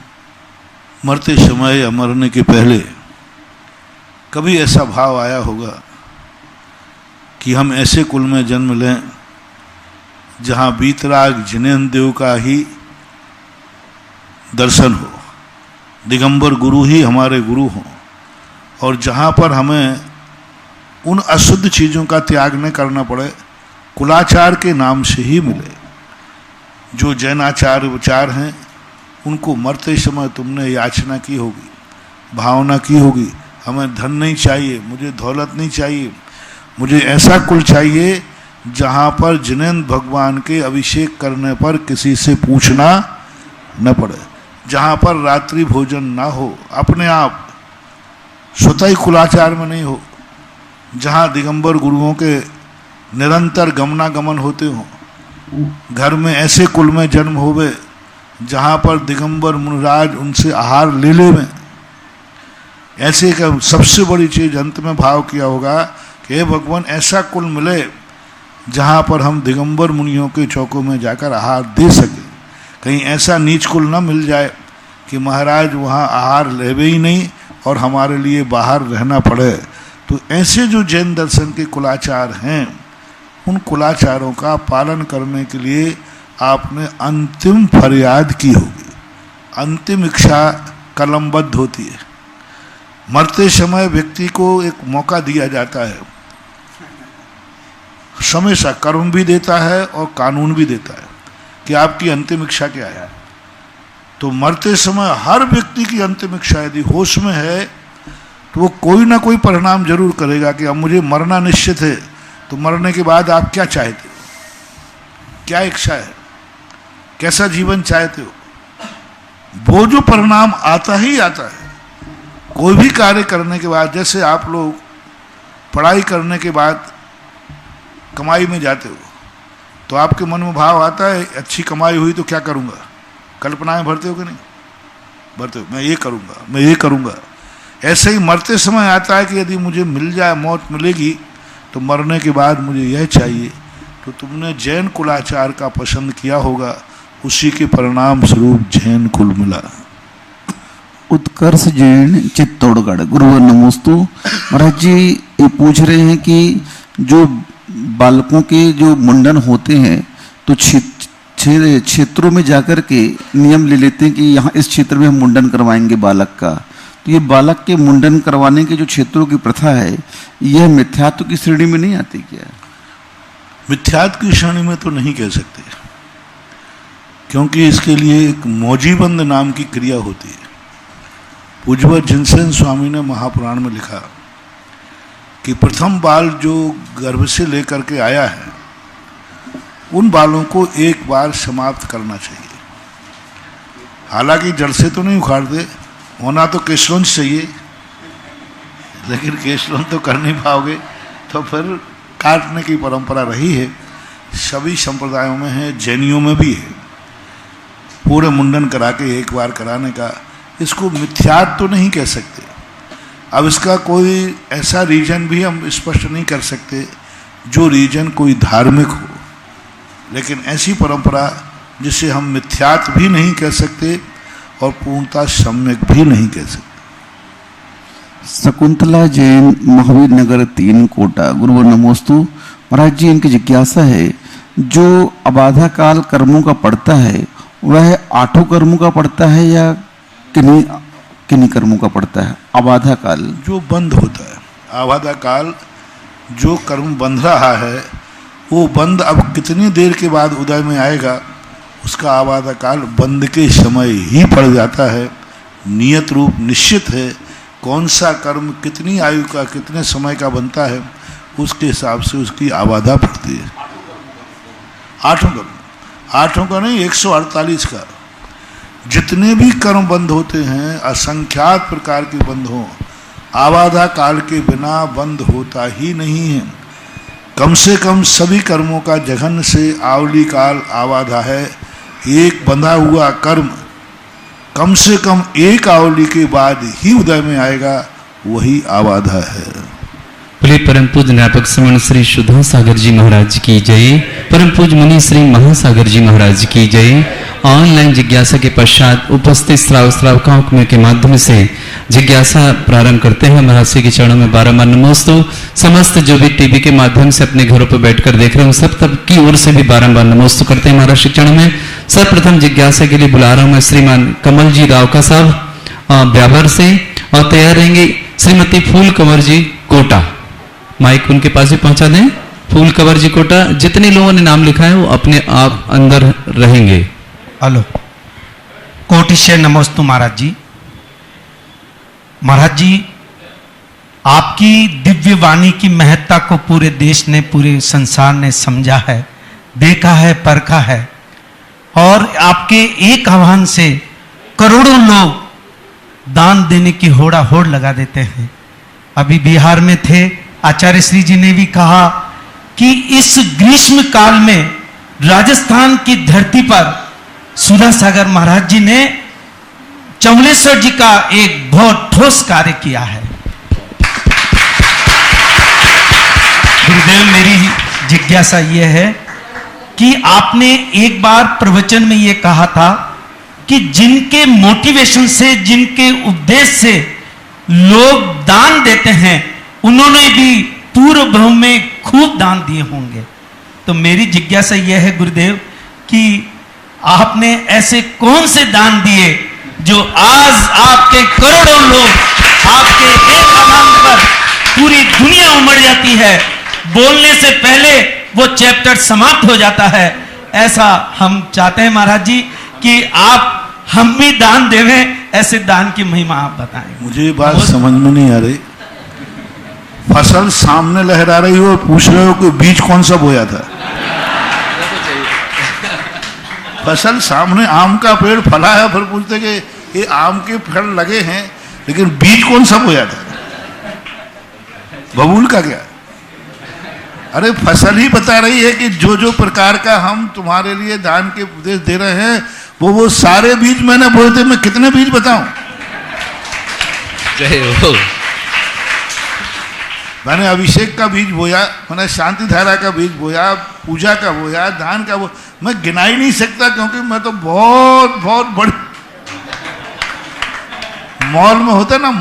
मरते समय या मरने के पहले कभी ऐसा भाव आया होगा कि हम ऐसे कुल में जन्म लें जहाँ बीतराग जिनेन्द्र देव का ही दर्शन हो, दिगंबर गुरु ही हमारे गुरु हों, और जहाँ पर हमें उन अशुद्ध चीज़ों का त्याग न करना पड़े, कुलाचार के नाम से ही मिले। जो जैनाचार विचार हैं उनको मरते समय तुमने याचना की होगी, भावना की होगी, हमें धन नहीं चाहिए, मुझे दौलत नहीं चाहिए, मुझे ऐसा कुल चाहिए जहाँ पर जिनेन्द्र भगवान के अभिषेक करने पर किसी से पूछना न पड़े, जहाँ पर रात्रि भोजन ना हो, अपने आप स्वतः ही कुलाचार में नहीं हो, जहाँ दिगंबर गुरुओं के निरंतर गमनागमन होते हों, घर में ऐसे कुल में जन्म होवे जहाँ पर दिगंबर मुनिराज उनसे आहार ले ले में। ऐसे का सबसे बड़ी चीज अंत में भाव किया होगा कि हे भगवान ऐसा कुल मिले जहाँ पर हम दिगंबर मुनियों के चौकों में जाकर आहार दे सकें। कहीं ऐसा नीच कुल ना मिल जाए कि महाराज वहाँ आहार लेवे ही नहीं और हमारे लिए बाहर रहना पड़े। तो ऐसे जो जैन दर्शन के कुलाचार हैं, उन कुलाचारों का पालन करने के लिए आपने अंतिम फरियाद की होगी। अंतिम इच्छा कलमबद्ध होती है। मरते समय व्यक्ति को एक मौका दिया जाता है, हमेशा कर्म भी देता है और कानून भी देता है कि आपकी अंतिम इच्छा क्या है। तो मरते समय हर व्यक्ति की अंतिम इच्छा यदि होश में है तो वो कोई ना कोई परिणाम जरूर करेगा कि अब मुझे मरना निश्चित है। तो मरने के बाद आप क्या चाहते हो, क्या इच्छा है, कैसा जीवन चाहते हो, वो जो परिणाम आता ही आता है। कोई भी कार्य करने के बाद, जैसे आप लोग पढ़ाई करने के बाद कमाई में जाते हो तो आपके मन में भाव आता है अच्छी कमाई हुई तो क्या करूँगा, कल्पनाएं भरते हो कि नहीं भरते हो, मैं ये करूँगा, मैं ये करूँगा। ऐसे ही मरते समय आता है कि यदि मुझे मिल जाए, मौत मिलेगी तो मरने के बाद मुझे यह चाहिए। तो तुमने जैन कुलाचार का पसंद किया होगा, उसी के परिणाम स्वरूप जैन कुल मिला। उत्कर्ष जैन चित्तौड़गढ़, गुरुवर नमोस्तु। महाराज जी ये पूछ रहे हैं कि जो बालकों के जो मुंडन होते हैं तो क्षेत्रों में जाकर के नियम ले लेते हैं कि यहाँ इस क्षेत्र में हम मुंडन करवाएंगे बालक का। तो ये बालक के मुंडन करवाने के जो क्षेत्रों की प्रथा है, यह मिथ्यात्व की श्रेणी में नहीं आती क्या? मिथ्यात्व की श्रेणी में तो नहीं कह सकते, क्योंकि इसके लिए एक मौजीबंद नाम की क्रिया होती है। पूज्य जिनसेन स्वामी ने महापुराण में लिखा कि प्रथम बाल जो गर्भ से लेकर के आया है उन बालों को एक बार समाप्त करना चाहिए। हालांकि जड़ से तो नहीं उखाड़ दे, होना तो केशवंश चाहिए, लेकिन केशवंश तो कर नहीं पाओगे तो फिर काटने की परंपरा रही है, सभी संप्रदायों में है, जैनियों में भी है, पूरे मुंडन करा के एक बार कराने का। इसको मिथ्यात्व तो नहीं कह सकते। अब इसका कोई ऐसा रीजन भी हम स्पष्ट नहीं कर सकते जो रीजन कोई धार्मिक हो, लेकिन ऐसी परंपरा जिसे हम मिथ्यात्व भी नहीं कह सकते और पूर्णता सम्यक भी नहीं कह सकते। शकुंतला जैन, महावीर नगर 3, कोटा, गुरुवर नमोस्तु। महाराज जी इनकी जिज्ञासा है, जो अबाधा काल कर्मों का पड़ता है वह 8 कर्मों का पड़ता है या किन्हीं कर्मों का पड़ता है? अबाधा काल जो बंद होता है, अबाधा काल जो कर्म बंध रहा है वो बंद अब कितनी देर के बाद उदय में आएगा, उसका आबादा काल बंद के समय ही पड़ जाता है। नियत रूप निश्चित है, कौन सा कर्म कितनी आयु का कितने समय का बनता है उसके हिसाब से उसकी आबादा पड़ती है। 8 का नहीं, 148 का। जितने भी कर्म बंद होते हैं, असंख्यात प्रकार के बंद हों, आबादा काल के बिना बंद होता ही नहीं है। कम से कम सभी कर्मों का जघन से आवली काल आबाधा है। एक बंधा हुआ कर्म कम से कम एक आवली के बाद ही उदय में आएगा, वही आबाधा है। बोले परम पूज्य न्यापक श्रमण श्री सुधा सागर जी महाराज की जय। परम पूज्य मुनि श्री महासागर जी महाराज की जय। ऑनलाइन जिज्ञासा के पश्चात उपस्थित श्रावकाओं के माध्यम से जिज्ञासा प्रारंभ करते हैं। महाराज श्री के चरणों में बारंबार नमोस्तु। समस्त जो भी टीवी के माध्यम से अपने घरों पर बैठकर देख रहे हैं सब तब की ओर से भी बारंबार नमोस्तु करते हैं। महाराज श्री चरणों में सर्वप्रथम जिज्ञासा के लिए बुला रहा हूं मैं श्रीमान कमल जी रावका साहब ब्यावर से, और तैयार रहेंगे श्रीमती फूल कंवर जी कोटा। माइक उनके पास भी पहुंचा दें। फूल कंवर जी कोटा, जितने लोगों ने नाम लिखा है वो अपने आप अंदर रहेंगे। हेलो, कोटिशय नमोस्तु महाराज जी। महाराज जी, आपकी दिव्य वाणी की महत्ता को पूरे देश ने, पूरे संसार ने समझा है, देखा है, परखा है, और आपके एक आह्वान से करोड़ों लोग दान देने की होड़ा होड़ लगा देते हैं। अभी बिहार में थे, आचार्य श्री जी ने भी कहा कि इस ग्रीष्म काल में राजस्थान की धरती पर सुधा सागर महाराज जी ने चमलेश्वर जी का एक बहुत ठोस कार्य किया है। गुरुदेव, मेरी जिज्ञासा यह है कि आपने एक बार प्रवचन में यह कहा था कि जिनके मोटिवेशन से, जिनके उपदेश से लोग दान देते हैं, उन्होंने भी पूर्व भव में खूब दान दिए होंगे। तो मेरी जिज्ञासा यह है गुरुदेव कि आपने ऐसे कौन से दान दिए जो आज आपके करोड़ों लोग आपके एक आवाज पर पूरी दुनिया उमड़ जाती है, बोलने से पहले वो चैप्टर समाप्त हो जाता है। ऐसा हम चाहते हैं महाराज जी कि आप हम भी दान देवें, ऐसे दान की महिमा आप बताएं। मुझे ये बात समझ में नहीं आ रही। फसल सामने लहरा रही हो और पूछ रहे हो कि बीज कौन सा बोया था। फसल सामने आम का पेड़ फला है, फिर पूछते कि ये आम के फल लगे हैं, लेकिन बीज कौन सा बोया था, बबूल का क्या? अरे फसल ही बता रही है कि जो जो प्रकार का हम तुम्हारे लिए दान के उपदेश दे रहे हैं वो सारे बीज मैंने बोए थे। मैं कितने बीज बताऊं? जय हो। मैंने अभिषेक का बीज बोया, मैंने शांति धारा का बीज बोया, पूजा का बोया, दान का बोया। मैं गिना ही नहीं सकता, क्योंकि मैं तो बहुत बहुत बड़ी मॉल में होता है ना,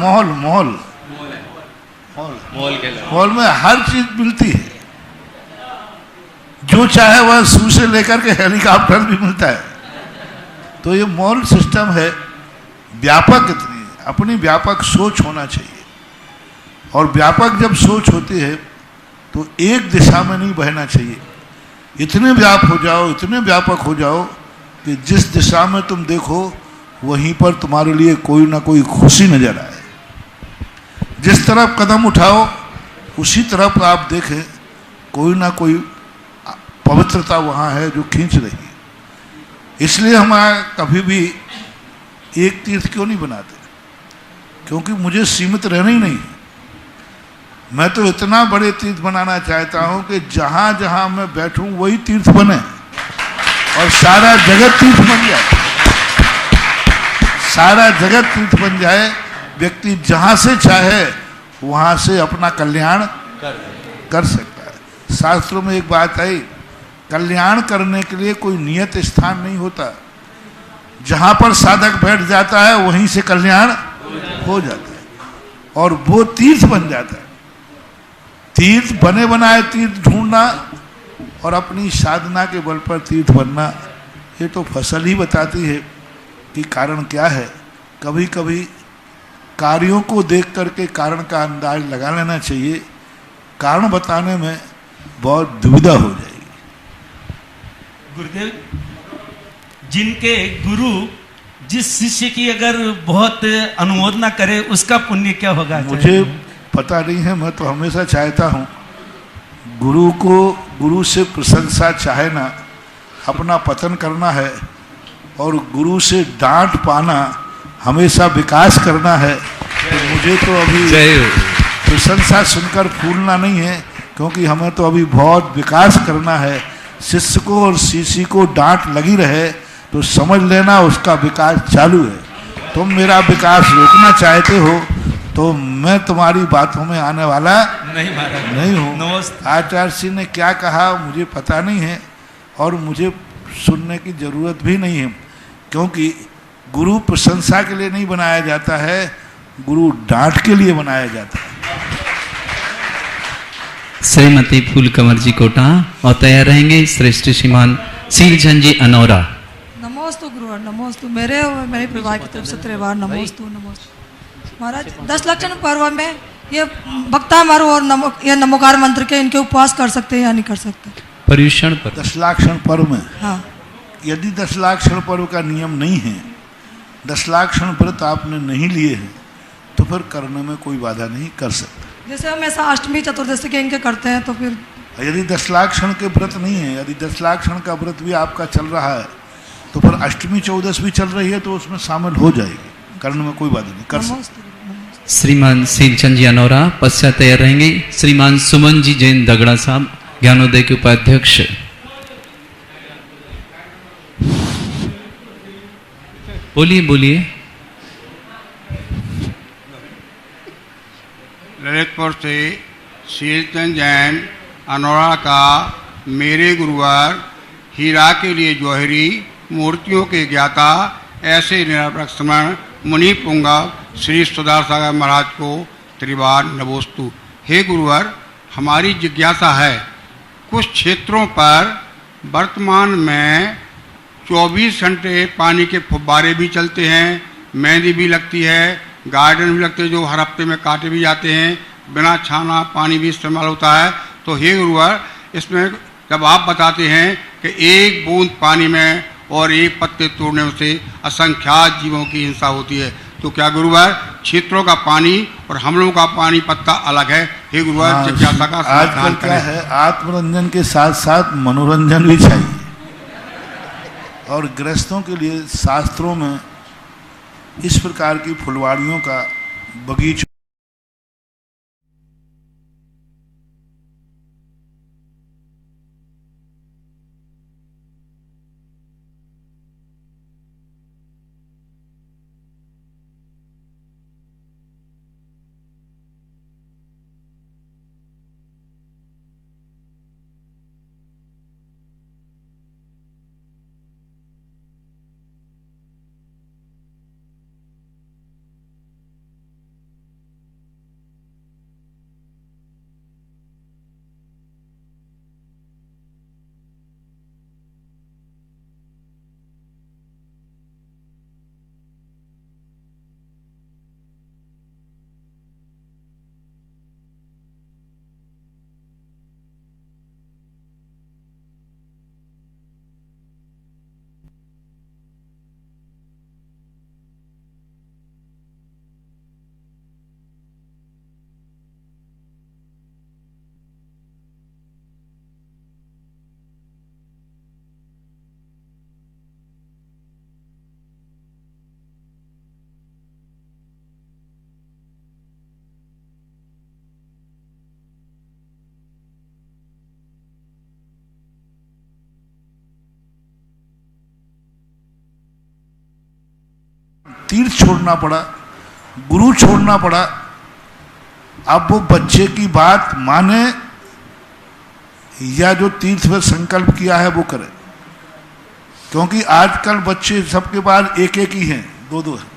मॉल में हर चीज मिलती है। जो चाहे वह सू से लेकर के हेलीकॉप्टर भी मिलता है। तो ये मॉल सिस्टम है। व्यापक इतनी अपनी व्यापक सोच होना चाहिए, और व्यापक जब सोच होती है तो एक दिशा में नहीं बहना चाहिए। इतने इतने व्यापक हो जाओ कि जिस दिशा में तुम देखो वहीं पर तुम्हारे लिए कोई ना कोई खुशी नजर आए। जिस तरफ कदम उठाओ उसी तरफ आप देखें कोई ना कोई पवित्रता वहाँ है जो खींच रही है। इसलिए हम कभी भी एक तीर्थ क्यों नहीं बनाते? क्योंकि मुझे सीमित रहना ही नहीं है। मैं तो इतना बड़े तीर्थ बनाना चाहता हूँ कि जहाँ जहाँ मैं बैठूँ वही तीर्थ बने और सारा जगत तीर्थ बन जाए। सारा जगत तीर्थ बन जाए। व्यक्ति जहाँ से चाहे वहाँ से अपना कल्याण कर सकता है। शास्त्रों में एक बात आई, कल्याण करने के लिए कोई नियत स्थान नहीं होता। जहाँ पर साधक बैठ जाता है वहीं से कल्याण हो जाता है और वो तीर्थ बन जाता है। तीर्थ बने बनाए तीर्थ ढूंढना और अपनी साधना के बल पर तीर्थ बनना, ये तो फसल ही बताती है कि कारण क्या है। कभी कभी कार्यों को देख करके कारण का अंदाज लगा लेना चाहिए। कारण बताने में बहुत दुविधा हो जाएगी। गुरुदेव, जिनके गुरु जिस शिष्य की अगर बहुत अनुमोदना करे उसका पुण्य क्या होगा? मुझे पता नहीं है। मैं तो हमेशा चाहता हूँ गुरु से प्रशंसा चाहे ना, अपना पतन करना है, और गुरु से डांट पाना हमेशा विकास करना है। तो मुझे तो अभी प्रशंसा सुनकर फूलना नहीं है, क्योंकि हमें तो अभी बहुत विकास करना है। शिष्य को और शिष्य को डांट लगी रहे तो समझ लेना उसका विकास चालू है। तुम मेरा विकास रोकना चाहते हो तो मैं तुम्हारी बातों में आने वाला नहीं हूँ। आचार्य सिंह ने क्या कहा मुझे पता नहीं है और मुझे सुनने की जरूरत भी नहीं है, क्योंकि गुरु प्रशंसा के लिए नहीं बनाया जाता है, गुरु डांट के लिए बनाया जाता है। श्रीमती फूल कंवर जी कोटा और तैयार रहेंगे श्रेष्ठ श्रीमान सीलचंद जी अनौरा। नमोस्तु गुरु, नमोस्तु मेरे और मेरे परिवार की तरफ से त्रिवार नमोस्तु। महाराज 10 लक्षण पर्व में ये भक्ता मरु और ये नमोकार मंत्र के इनके उपवास कर सकते हैं या नहीं कर सकते? पर्युषण पर 10 लाक्षण पर्व में, हाँ, यदि 10 लाक्षण पर्व का नियम नहीं है, 10 लाक्षण व्रत आपने नहीं लिए हैं, तो फिर करने में कोई बाधा नहीं कर सकता। जैसे हम ऐसा अष्टमी चतुर्दशी के इनके करते हैं, तो फिर यदि 10 लाक्षण के व्रत नहीं है, यदि 10 लाक्षण का व्रत भी आपका चल रहा है, तो फिर अष्टमी चौदस भी चल रही है तो उसमें शामिल हो जाएगी, करने में कोई बाधा नहीं कर सकते। श्रीमान सीलचंद जी अनौरा। पश्चात तैयार रहेंगे श्रीमान सुमन जी जैन दगड़ा साहब, ज्ञानोदय के उपाध्यक्ष। बोलिए बोलिए। ललितपुर से शीलचंद जैन अनौरा का मेरे गुरुवार हीरा के लिए जौहरी मूर्तियों के ज्ञाता ऐसे निरापक श्रमण मुनि पुंगव श्री सुधार सागर महाराज को त्रिवार नमोस्तु। हे गुरुवर, हमारी जिज्ञासा है, कुछ क्षेत्रों पर वर्तमान में 24 घंटे पानी के फुब्बारे भी चलते हैं, मेहंदी भी लगती है, गार्डन भी लगते हैं जो हर हफ्ते में काटे भी जाते हैं, बिना छाना पानी भी इस्तेमाल होता है। तो हे गुरुवर, इसमें जब आप बताते हैं कि एक बूंद पानी में और एक पत्ते तोड़ने से असंख्यात जीवों की हिंसा होती है, तो क्या गुरुवार क्षेत्रों का पानी और हम लोगों का पानी पत्ता अलग है? हे गुरुवार, जिज्ञासा का समाधान क्या है, आत्मरंजन के साथ साथ मनोरंजन भी चाहिए, और गृहस्थों के लिए शास्त्रों में इस प्रकार की फुलवाड़ियों का बगीचा तीर्थ छोड़ना पड़ा, गुरु छोड़ना पड़ा। अब वो बच्चे की बात माने या जो तीर्थ में संकल्प किया है वो करे, क्योंकि आजकल बच्चे सबके पास एक एक ही हैं, दो दो हैं,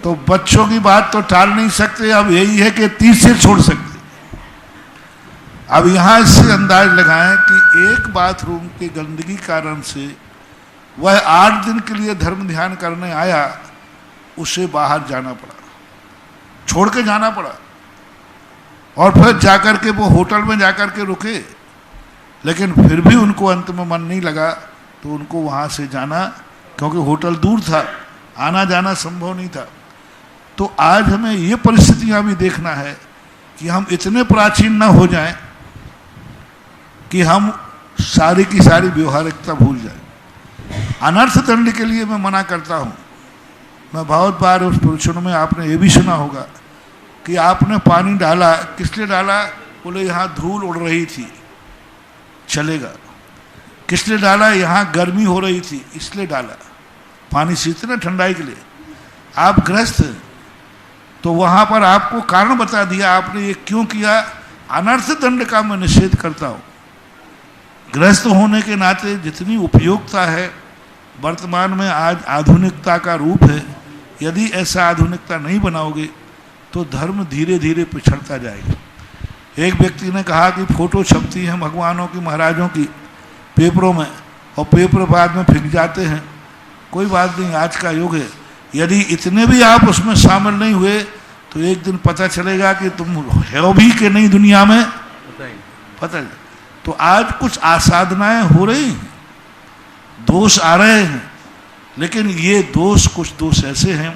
तो बच्चों की बात तो टाल नहीं सकते। अब यही है कि तीर्थ से छोड़ सकते। अब यहाँ इससे अंदाज लगाएं कि एक बाथरूम की गंदगी कारण से वह 8 दिन के लिए धर्म ध्यान करने आया, उसे बाहर जाना पड़ा, छोड़ के जाना पड़ा, और फिर जाकर के वो होटल में जाकर के रुके, लेकिन फिर भी उनको अंत में मन नहीं लगा, तो उनको वहाँ से जाना, क्योंकि होटल दूर था, आना जाना संभव नहीं था। तो आज हमें ये परिस्थितियाँ भी देखना है कि हम इतने प्राचीन न हो जाएं कि हम सारी की सारी व्यवहारिकता भूल जाएं। अनर्थ दंड के लिए मैं मना करता हूँ। मैं बहुत बार उस प्रवचनों में आपने ये भी सुना होगा कि आपने पानी डाला, किस लिए डाला? बोले यहाँ धूल उड़ रही थी, चलेगा। किस लिए डाला? यहाँ गर्मी हो रही थी, इसलिए डाला। पानी सींचते ना ठंडाई के लिए। आप गृहस्थ हैं, तो वहाँ पर आपको कारण बता दिया, आपने ये क्यों किया। अनर्थ दंड का मैं निषेध करता हूँ। गृहस्थ होने के नाते जितनी उपयोगिता है, वर्तमान में आज आधुनिकता का रूप है, यदि ऐसा आधुनिकता नहीं बनाओगे तो धर्म धीरे धीरे पिछड़ता जाएगा। एक व्यक्ति ने कहा कि फोटो छपती हैं भगवानों की, महाराजों की पेपरों में, और पेपर बाद में फेंक जाते हैं। कोई बात नहीं, आज का युग है। यदि इतने भी आप उसमें शामिल नहीं हुए तो एक दिन पता चलेगा कि तुम हो भी कि नहीं दुनिया में, पता नहीं। तो आज कुछ आसाधनाएं हो रही हैं, दोष आ रहे हैं, लेकिन ये दोष, कुछ दोष ऐसे हैं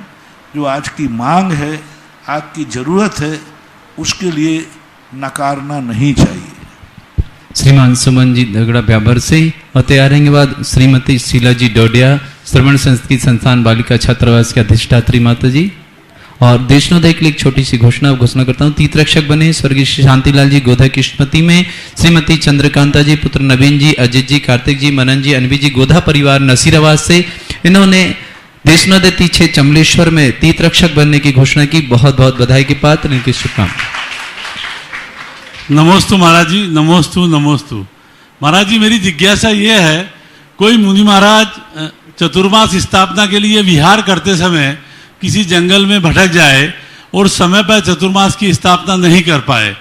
जो आज की मांग है, आज की जरूरत है, उसके लिए नकारना नहीं चाहिए। श्रीमान सुमन जी दगड़ा ब्याबर से, और तैयार रहेंगे बाद श्रीमती शीला जी डोडिया, श्रवण संस्कृत संस्थान बालिका छात्रावास के अधिष्ठात्री माता जी। और देशनोदय के लिए एक छोटी सी घोषणा करता हूँ। तीर्थ रक्षक बने स्वर्गीय श्री शांतिलाल जी गोधा की स्मृति में श्रीमती चंद्रकांता जी, पुत्र नवीन जी, अजित जी, कार्तिक जी, मनन जी, अनवी जी, गोधा परिवार नसीराबाद से, इन्होंने देशनोदय तीछे चमलेश्वर में तीर्थ रक्षक बनने की घोषणा की। बहुत बहुत बधाई के पात्र, इनकी शुभकामनाएं। नमोस्तु महाराज जी, नमोस्तु नमोस्तु। महाराज जी, मेरी जिज्ञासा ये है, कोई मुनि महाराज चतुर्मास स्थापना के लिए विहार करते समय किसी जंगल में भटक जाए और समय पर चतुर्मास की स्थापना नहीं कर पाए,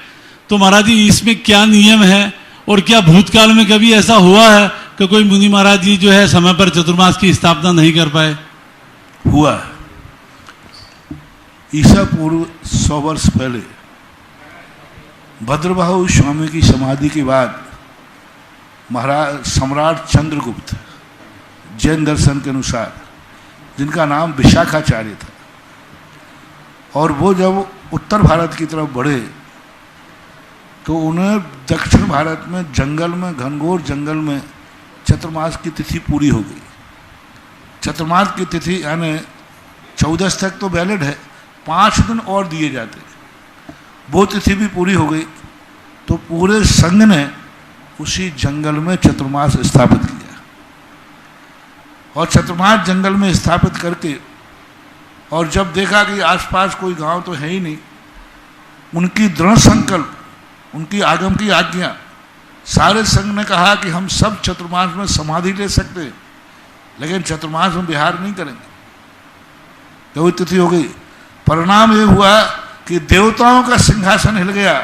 तो महाराज जी इसमें क्या नियम है? और क्या भूतकाल में कभी ऐसा हुआ है कि कोई मुनि महाराज जी जो है समय पर चतुर्मास की स्थापना नहीं कर पाए? हुआ है। ईसा पूर्व 100 वर्ष पहले भद्रबाहु स्वामी की समाधि के बाद महाराज सम्राट चंद्रगुप्त, जैन दर्शन के अनुसार, जिनका नाम विशाखाचार्य था, और वो जब उत्तर भारत की तरफ बढ़े तो उन्हें दक्षिण भारत में जंगल में, घनघोर जंगल में चतुर्मास की तिथि पूरी हो गई। चतुर्मास की तिथि यानी 14 तक तो वैलिड है, 5 दिन और दिए जाते, वो तिथि भी पूरी हो गई। तो पूरे संघ ने उसी जंगल में चतुर्मास स्थापित किया, और चतुर्मास जंगल में स्थापित करके, और जब देखा कि आसपास कोई गांव तो है ही नहीं, उनकी दृढ़ संकल्प, उनकी आगम की आज्ञा, सारे संघ ने कहा कि हम सब चतुर्मास में समाधि ले सकते हैं, लेकिन चतुर्मास में विहार नहीं करेंगे। तो वो तिथि हो गई। परिणाम ये हुआ कि देवताओं का सिंहासन हिल गया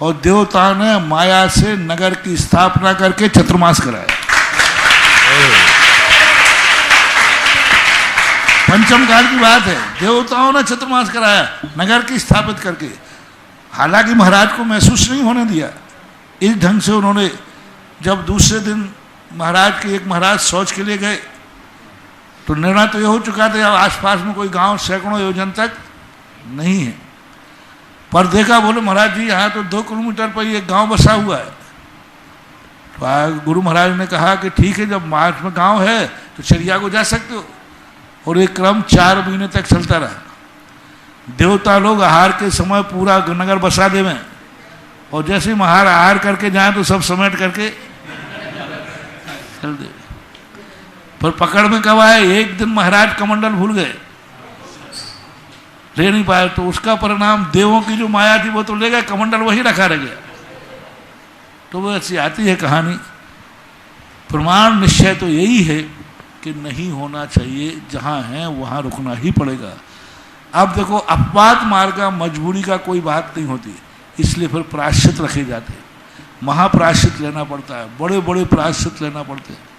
और देवताओं ने माया से नगर की स्थापना करके चतुर्मास कराया। पंचम काल की बात है, देवताओं ने चतुर्मास कराया नगर की स्थापित करके। हालांकि महाराज को महसूस नहीं होने दिया। इस ढंग से उन्होंने, जब दूसरे दिन महाराज के एक महाराज शौच के लिए गए तो निर्णय तो ये हो चुका था अब आसपास में कोई गांव सैकड़ों योजन तक नहीं है, पर देखा, बोले महाराज जी यहाँ तो 2 किलोमीटर पर एक गांव बसा हुआ है। तो गुरु महाराज ने कहा कि ठीक है, जब मार्च में गांव है तो चरिया को जा सकते हो। और ये क्रम 4 महीने तक चलता रहा। देवता लोग आहार के समय पूरा नगर बसा देवें, और जैसे ही महाराज आहार करके जाए तो सब समेट करके चल दे। पर पकड़ में कब आए, एक दिन महाराज कमंडल भूल गए, ले नहीं पाए, तो उसका परिणाम देवों की जो माया थी वो तो ले गए, कमंडल वही रखा रह गया। तो वो ऐसी आती है कहानी। प्रमाण निश्चय तो यही है कि नहीं होना चाहिए, जहाँ है वहाँ रुकना ही पड़ेगा। अब देखो, अपवाद मार्ग का, मजबूरी का कोई बात नहीं होती, इसलिए फिर प्रायश्चित रखे जाते हैं, महाप्रायश्चित लेना पड़ता है, बड़े बड़े प्रायश्चित लेना पड़ते हैं।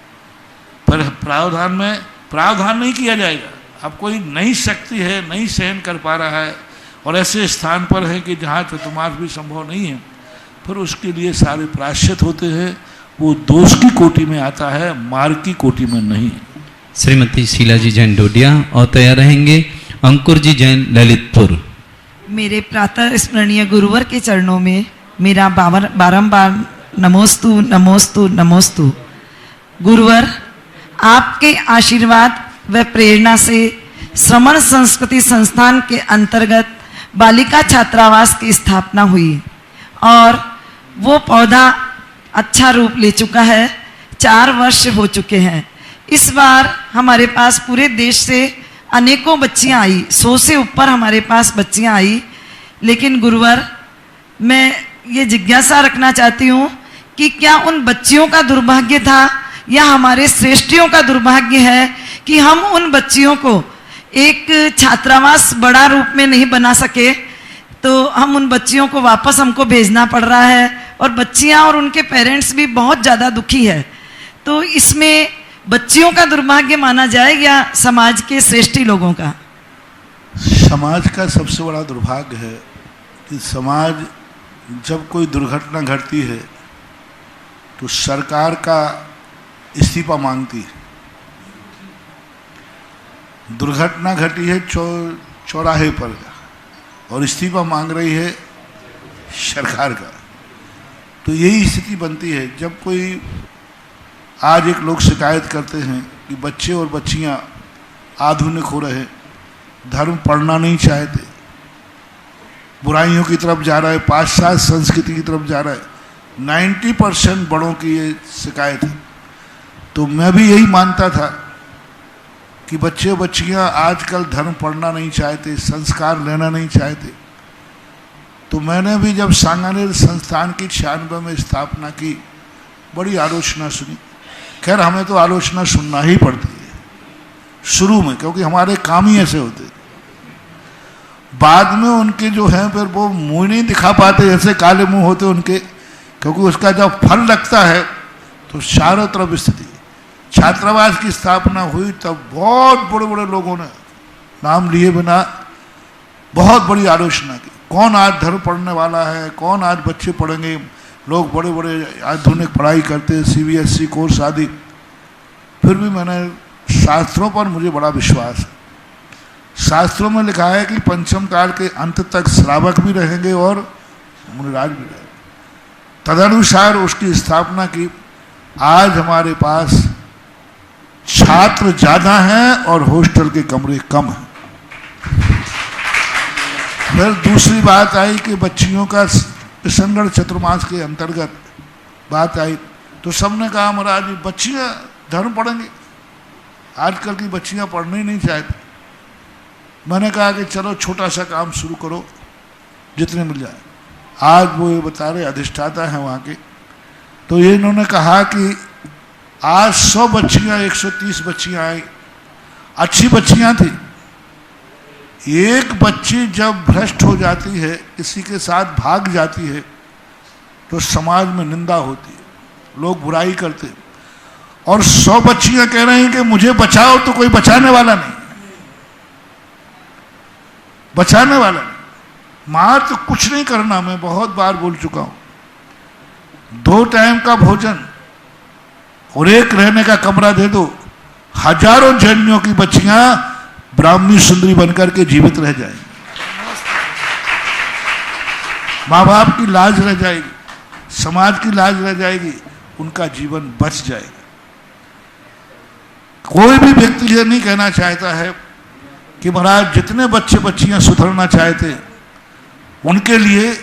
पर प्रावधान में प्रावधान नहीं किया जाएगा। अब कोई नई शक्ति है, नहीं सहन कर पा रहा है, और ऐसे स्थान पर है कि जहाँ चतुर्मास भी संभव नहीं है, फिर उसके लिए सारे प्रायश्चित होते हैं। वो दोष की कोटि में आता है, मार्ग की कोटि में नहीं। श्रीमती शीला जी जैन डोडिया, और तैयार रहेंगे अंकुर जी जैन ललितपुर। मेरे प्रातः स्मरणीय गुरुवर के चरणों में मेरा बारंबार नमोस्तु नमोस्तु नमोस्तु। गुरुवर, आपके आशीर्वाद व प्रेरणा से श्रमण संस्कृति संस्थान के अंतर्गत बालिका छात्रावास की स्थापना हुई, और वो पौधा अच्छा रूप ले चुका है। 4 वर्ष हो चुके हैं। इस बार हमारे पास पूरे देश से अनेकों बच्चियां आई, 100 से ऊपर हमारे पास बच्चियां आई। लेकिन गुरुवर, मैं ये जिज्ञासा रखना चाहती हूँ कि क्या उन बच्चियों का दुर्भाग्य था या हमारे श्रेष्ठियों का दुर्भाग्य है कि हम उन बच्चियों को एक छात्रावास बड़ा रूप में नहीं बना सके, तो हम उन बच्चियों को वापस हमको भेजना पड़ रहा है, और बच्चियां और उनके पेरेंट्स भी बहुत ज़्यादा दुखी है। तो इसमें बच्चियों का दुर्भाग्य माना जाए या समाज के श्रेष्ठी लोगों का? समाज का सबसे बड़ा दुर्भाग्य है कि समाज जब कोई दुर्घटना घटती है तो सरकार का इस्तीफा मांगती है। दुर्घटना घटी है चौराहे पर और इस्तीफा मांग रही है सरकार का। तो यही स्थिति बनती है जब कोई, आज एक लोग शिकायत करते हैं कि बच्चे और बच्चियां आधुनिक हो रहे, धर्म पढ़ना नहीं चाहते, बुराइयों की तरफ जा रहा है, पाश्चात्य संस्कृति की तरफ जा रहा है। 90% बड़ों की ये शिकायत है। तो मैं भी यही मानता था कि बच्चे बच्चियां आजकल धर्म पढ़ना नहीं चाहते, संस्कार लेना नहीं चाहते। तो मैंने भी जब सांगानेर संस्थान की 96 में स्थापना की, बड़ी आलोचना सुनी। खैर हमें तो आलोचना सुनना ही पड़ती है शुरू में, क्योंकि हमारे काम ही ऐसे होते। बाद में उनके जो हैं फिर वो मुंह नहीं दिखा पाते, ऐसे काले मुंह होते उनके, क्योंकि उसका जब फल लगता है तो चारों तरफ स्थिति। छात्रावास की स्थापना हुई तब बहुत बड़े बड़े लोगों ने नाम लिए बिना बहुत बड़ी आलोचना की। कौन आज धर्म पढ़ने वाला है, कौन आज बच्चे पढ़ेंगे, लोग बड़े बड़े आधुनिक पढ़ाई करते, CBSE कोर्स आदि। फिर भी मैंने शास्त्रों पर मुझे बड़ा विश्वास है। शास्त्रों में लिखा है कि पंचम काल के अंत तक श्रावक भी रहेंगे और मुनिराज भी रहेंगे। तदनुसार उसकी स्थापना की। आज हमारे पास छात्र ज़्यादा हैं और हॉस्टल के कमरे कम हैं। फिर दूसरी बात आई कि बच्चियों का किशनगढ़ चतुर्मास के अंतर्गत बात आई, तो सबने कहा महाराज जी बच्चियाँ धर्म पढ़ेंगे, आजकल की बच्चियाँ पढ़ने ही नहीं चाहती। मैंने कहा कि चलो छोटा सा काम शुरू करो, जितने मिल जाए। आज वो ये बता रहे अधिष्ठाता हैं वहाँ के, तो ये इन्होंने कहा कि आज 100 बच्चियाँ 130 बच्चियाँ आई, अच्छी बच्चियाँ थी। एक बच्ची जब भ्रष्ट हो जाती है, किसी के साथ भाग जाती है, तो समाज में निंदा होती है, लोग बुराई करते हैं। और 100 बच्चियां कह रही हैं कि मुझे बचाओ, तो कोई बचाने वाला नहीं, बचाने वाला नहीं। मात्र कुछ नहीं करना, मैं बहुत बार बोल चुका हूं। 2 टाइम का भोजन और एक रहने का कमरा दे दो, हजारों जैनियों की बच्चियां ब्राह्मणी सुंदरी बनकर के जीवित रह जाएंगी, माँ बाप की लाज रह जाएगी, समाज की लाज रह जाएगी, उनका जीवन बच जाएगा। कोई भी व्यक्ति ये नहीं कहना चाहता है कि महाराज जितने बच्चे बच्चियां सुधरना चाहते हैं, उनके लिए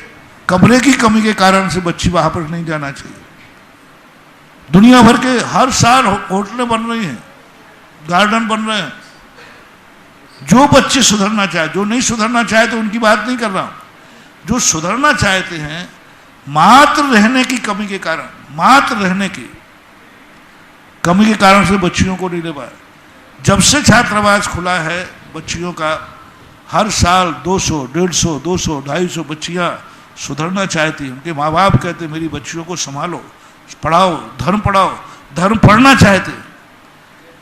कमरे की कमी के कारण से बच्ची वहां पर नहीं जाना चाहिए। दुनिया भर के हर साल होटलें बन रही हैं, गार्डन बन रहे हैं। जो बच्चे सुधरना चाहे, जो नहीं सुधरना चाहे तो उनकी बात नहीं कर रहा हूं। जो सुधरना चाहते हैं, मात्र रहने की कमी के कारण, मात्र रहने की कमी के कारण से बच्चियों को नहीं ले पाए। जब से छात्रावास खुला है, बच्चियों का हर साल 200, 150, 200, 250 बच्चियां सुधरना चाहती हैं। उनके माँ बाप कहते मेरी बच्चियों को संभालो, पढ़ाओ, धर्म पढ़ना चाहते,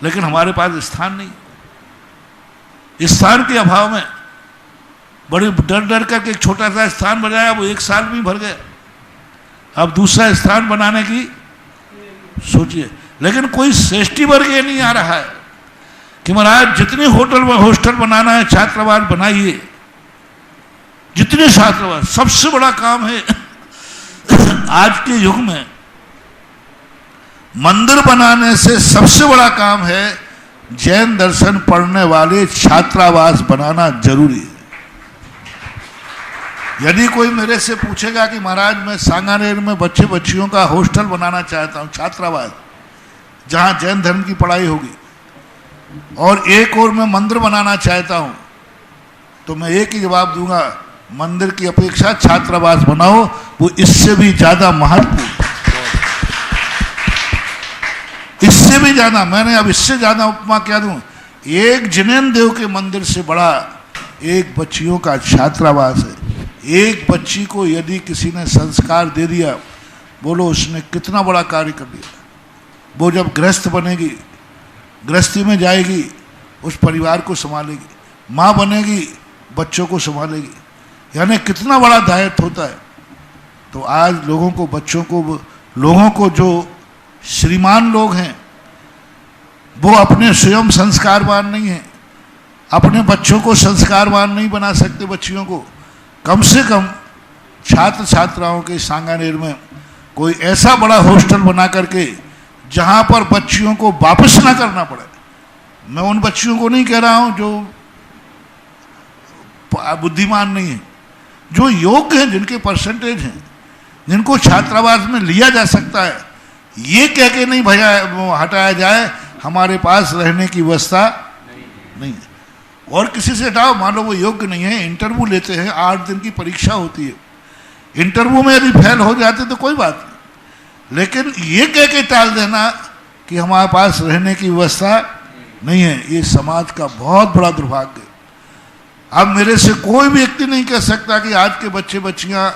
लेकिन हमारे पास स्थान नहीं। स्थान के अभाव में बड़े डर करके एक छोटा सा स्थान बनाया, वो 1 साल में भर गया। अब दूसरा स्थान बनाने की सोचिए, लेकिन कोई श्रेष्ठी वर्ग ये नहीं आ रहा है कि महाराज जितने हॉस्टल बनाना है, छात्रावास बनाइए, जितने छात्रावास। सबसे बड़ा काम है आज के युग में, मंदिर बनाने से सबसे बड़ा काम है जैन दर्शन पढ़ने वाले छात्रावास बनाना जरूरी है। यदि कोई मेरे से पूछेगा कि महाराज मैं सांगानेर में बच्चे बच्चियों का हॉस्टल बनाना चाहता हूँ, छात्रावास, जहाँ जैन धर्म की पढ़ाई होगी, और एक और मैं मंदिर बनाना चाहता हूँ, तो मैं एक ही जवाब दूंगा, मंदिर की अपेक्षा छात्रावास बनाओ, वो इससे भी ज्यादा महत्वपूर्ण, इससे भी ज्यादा। मैंने अब इससे ज्यादा उपमा क्या दूं, एक जिनेन्द्र देव के मंदिर से बड़ा एक बच्चियों का छात्रावास है। एक बच्ची को यदि किसी ने संस्कार दे दिया, बोलो उसने कितना बड़ा कार्य कर दिया। वो जब गृहस्थ बनेगी, गृहस्थी में जाएगी, उस परिवार को संभालेगी, माँ बनेगी, बच्चों को संभालेगी, यानी कितना बड़ा दायित्व होता है। तो आज लोगों को, बच्चों को, लोगों को, जो श्रीमान लोग हैं वो अपने स्वयं संस्कारवान नहीं हैं, अपने बच्चों को संस्कारवान नहीं बना सकते। बच्चियों को कम से कम छात्र छात्राओं के सांगानेर में कोई ऐसा बड़ा हॉस्टल बना करके जहां पर बच्चियों को वापस ना करना पड़े। मैं उन बच्चियों को नहीं कह रहा हूं जो बुद्धिमान नहीं है, जो योग्य हैं, जिनके परसेंटेज हैं, जिनको छात्रावास में लिया जा सकता है, ये कह के नहीं भैया वो हटाया जाए हमारे पास रहने की व्यवस्था नहीं है। और किसी से हटाओ, मान लो वो योग्य नहीं है, इंटरव्यू लेते हैं, 8 दिन की परीक्षा होती है, इंटरव्यू में यदि फेल हो जाते तो कोई बात नहीं, लेकिन ये कह के टाल देना कि हमारे पास रहने की व्यवस्था नहीं है, ये समाज का बहुत बड़ा दुर्भाग्य है। अब मेरे से कोई भी व्यक्ति नहीं कह सकता कि आज के बच्चे बच्चियां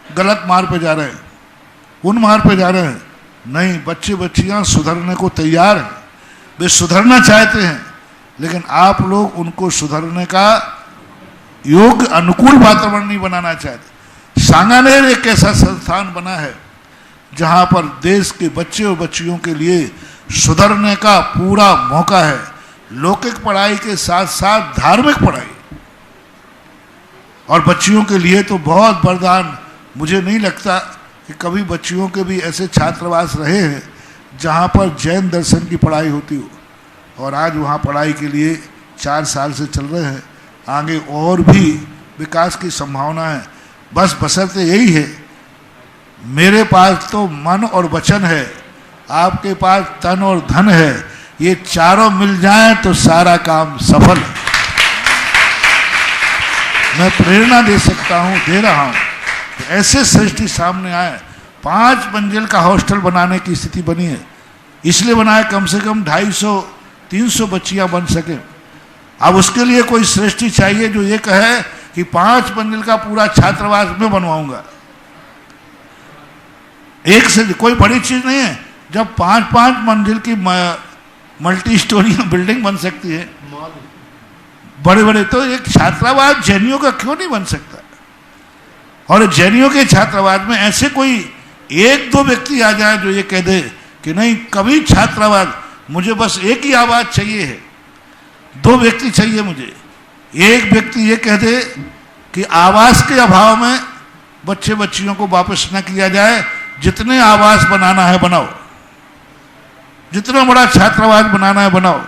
गलत मार्ग पे जा रहे हैं, उन मार्ग पे जा रहे हैं, नहीं, बच्चे बच्चियां सुधरने को तैयार हैं, वे सुधरना चाहते हैं, लेकिन आप लोग उनको सुधरने का योग्य अनुकूल वातावरण नहीं बनाना चाहते। सांगानेर एक ऐसा संस्थान बना है जहां पर देश के बच्चे और बच्चियों के लिए सुधरने का पूरा मौका है, लौकिक पढ़ाई के साथ साथ धार्मिक पढ़ाई, और बच्चियों के लिए तो बहुत वरदान। मुझे नहीं लगता कि कभी बच्चियों के भी ऐसे छात्रावास रहे हैं जहां पर जैन दर्शन की पढ़ाई होती हो, और आज वहां पढ़ाई के लिए 4 साल से चल रहे हैं, आगे और भी विकास की संभावना है। बस बशर्ते यही है, मेरे पास तो मन और वचन है, आपके पास तन और धन है, ये चारों मिल जाएं तो सारा काम सफल है। मैं प्रेरणा दे सकता हूं, दे रहा हूं, तो ऐसे सृष्टि सामने आए। 5 मंजिल का हॉस्टल बनाने की स्थिति बनी है, इसलिए बनाए कम से कम 250-300 बच्चियां बन सके। अब उसके लिए कोई सृष्टि चाहिए जो ये कहे कि 5 मंजिल का पूरा छात्रावास मैं बनवाऊंगा। एक से कोई बड़ी चीज नहीं है, जब 5-5 मंजिल की मल्टी स्टोरी बिल्डिंग बन सकती है, बड़े बड़े, तो एक छात्रावास जैनियों का क्यों नहीं बन सकता? और जैनियों के छात्रावास में ऐसे कोई 1-2 व्यक्ति आ जाए जो ये कह दे कि नहीं, कभी छात्रावास, मुझे बस एक ही आवाज चाहिए है, 2 व्यक्ति चाहिए मुझे। एक व्यक्ति ये कह दे कि आवास के अभाव में बच्चे बच्चियों को वापस न किया जाए, जितने आवास बनाना है बनाओ, जितना बड़ा छात्रावास बनाना है बनाओ।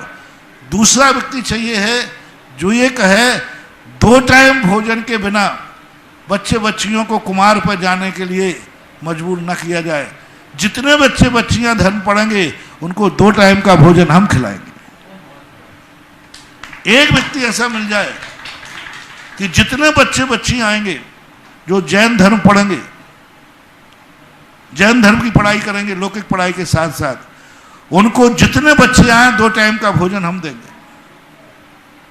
दूसरा व्यक्ति चाहिए है जो ये कहे 2 टाइम भोजन के बिना बच्चे बच्चियों को कुमार पर जाने के लिए मजबूर न किया जाए। जितने बच्चे बच्चियां धर्म पढ़ेंगे उनको 2 टाइम का भोजन हम खिलाएंगे। एक व्यक्ति ऐसा मिल जाए कि जितने बच्चे बच्चियां आएंगे जो जैन धर्म पढ़ेंगे, जैन धर्म की पढ़ाई करेंगे लौकिक पढ़ाई के साथ साथ, उनको जितने बच्चे आए 2 टाइम का भोजन हम देंगे।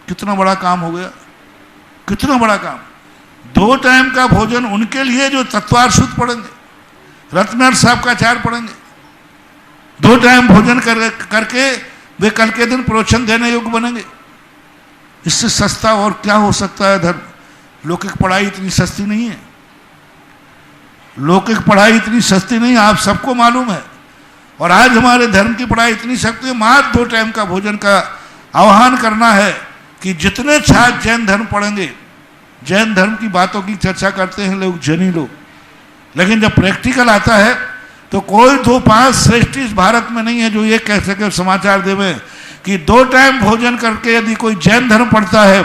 कितना बड़ा काम हो गया, कितना बड़ा काम। 2 टाइम का भोजन उनके लिए जो तत्वार शुद्ध पढ़ेंगे, रत्नार साहब का आचार पढ़ेंगे, 2 टाइम भोजन करके वे कल के दिन प्रवचन देने योग्य बनेंगे। इससे सस्ता और क्या हो सकता है धर्म? लौकिक पढ़ाई इतनी सस्ती नहीं है, लौकिक पढ़ाई इतनी सस्ती नहीं है, आप सबको मालूम है। और आज हमारे धर्म की पढ़ाई इतनी सस्ती है, मात्र 2 टाइम का भोजन का आह्वान करना है कि जितने छात्र जैन धर्म पढ़ेंगे, जैन धर्म की बातों की चर्चा करते हैं लोग, जैनी लोग, लेकिन जब प्रैक्टिकल आता है तो कोई 2-5 श्रेष्ठ इस भारत में नहीं है जो ये कह सके समाचार देवे कि 2 टाइम भोजन करके यदि कोई जैन धर्म पढ़ता है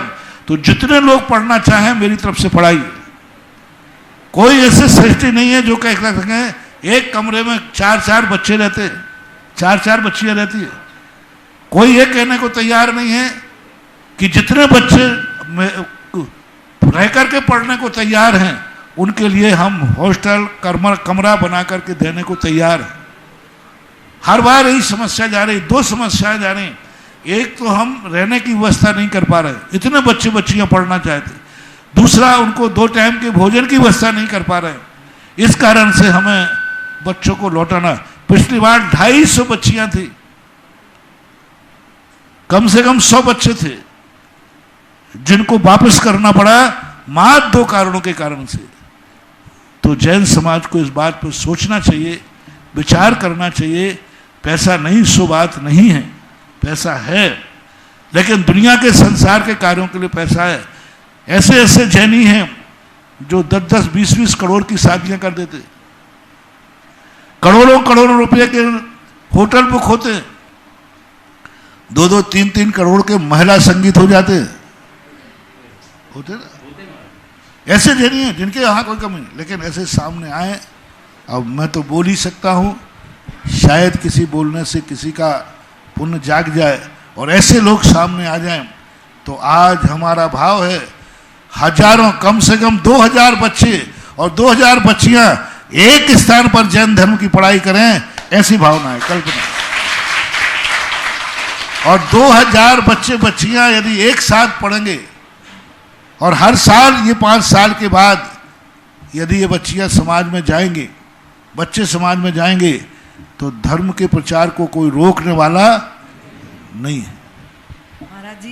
तो जितने लोग पढ़ना चाहें मेरी तरफ से पढ़ाइए। कोई ऐसे सृष्टि नहीं है जो कह सके एक कमरे में 4-4 बच्चे रहते, 4-4 बच्चियां रहती है। कोई ये कहने को तैयार नहीं है कि जितने बच्चे रह करके पढ़ने को तैयार हैं उनके लिए हम हॉस्टल कमरा बना करके देने को तैयार हैं। हर बार यही समस्या जा रही, 2 समस्याएं जा रही। एक तो हम रहने की व्यवस्था नहीं कर पा रहे, इतने बच्चे बच्चियां पढ़ना चाहते, दूसरा उनको 2 टाइम के भोजन की व्यवस्था नहीं कर पा रहे। इस कारण से हमें बच्चों को लौटाना। पिछली बार 250 बच्चियां थी, कम से कम 100 बच्चे थे जिनको वापस करना पड़ा मात्र 2 कारणों के कारण से। तो जैन समाज को इस बात पर सोचना चाहिए, विचार करना चाहिए। पैसा नहीं सो बात नहीं है, पैसा है, लेकिन दुनिया के संसार के कार्यों के लिए पैसा है। ऐसे ऐसे जैनी हैं जो 10-10, 20-20 करोड़ की शादियां कर देते, करोड़ों रुपए के होटल बुक होते, 2-2, 3-3 करोड़ के महिला संगीत हो जाते होते ना। ऐसे जैनी हैं जिनके यहाँ कोई कमी नहीं, लेकिन ऐसे सामने आए। अब मैं तो बोल ही सकता हूँ, शायद किसी बोलने से किसी का पुण्य जाग जाए और ऐसे लोग सामने आ जाएं, तो आज हमारा भाव है हजारों, कम से कम 2000 बच्चे और 2000 बच्चियां एक स्थान पर जैन धर्म की पढ़ाई करें, ऐसी भावना है, कल्पना। और 2000 बच्चे बच्चियां यदि एक साथ पढ़ेंगे और हर साल ये 5 साल के बाद यदि ये बच्चियां समाज में जाएंगे, बच्चे समाज में जाएंगे, तो धर्म के प्रचार को कोई रोकने वाला नहीं है।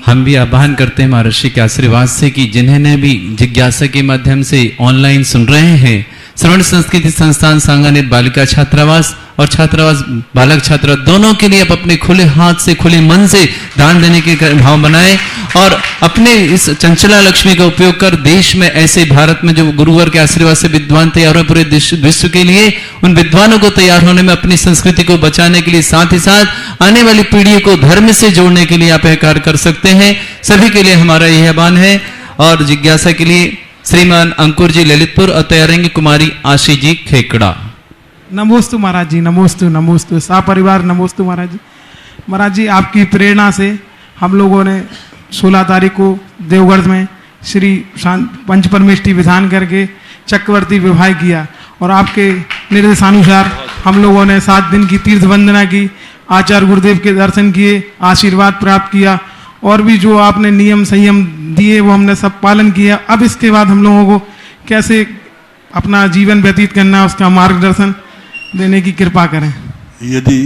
हम भी आह्वान करते हैं महर्षि के आशीर्वाद से कि जिन्हें भी जिज्ञासा के माध्यम से ऑनलाइन सुन रहे हैं, श्रवण संस्कृति संस्थान सांगानेर बालिका छात्रावास और छात्रावास बालक छात्रा दोनों के लिए आप अपने खुले हाथ से, खुले मन से दान देने के भाव बनाएं और अपने इस चंचला लक्ष्मी का उपयोग कर देश में ऐसे भारत में जो गुरुवर के आशीर्वाद से विद्वान तैयार हो पूरे विश्व के लिए, उन विद्वानों को तैयार होने में, अपनी संस्कृति को बचाने के लिए, साथ ही साथ आने वाली पीढ़ियों को धर्म से जोड़ने के लिए आप यह कार्य कर सकते हैं। सभी के लिए हमारा यह आह्वान है। और जिज्ञासा के लिए श्रीमान अंकुर जी ललितपुर और तैयारेंगे कुमारी आशी जी खेकड़ा। नमोस्तु महाराज जी, नमोस्तु नमोस्तु सपरिवार नमोस्तु महाराज जी। महाराज जी, आपकी प्रेरणा से हम लोगों ने 16 तारीख को देवगढ़ में श्री पंचपरमेष्ठी विधान करके चक्रवर्ती विवाह किया और आपके निर्देशानुसार हम लोगों ने 7 दिन की तीर्थ वंदना की, आचार्य गुरुदेव के दर्शन किए, आशीर्वाद प्राप्त किया और भी जो आपने नियम संयम दिए वो हमने सब पालन किया। अब इसके बाद हम लोगों को कैसे अपना जीवन व्यतीत करना है उसका मार्गदर्शन देने की कृपा करें। यदि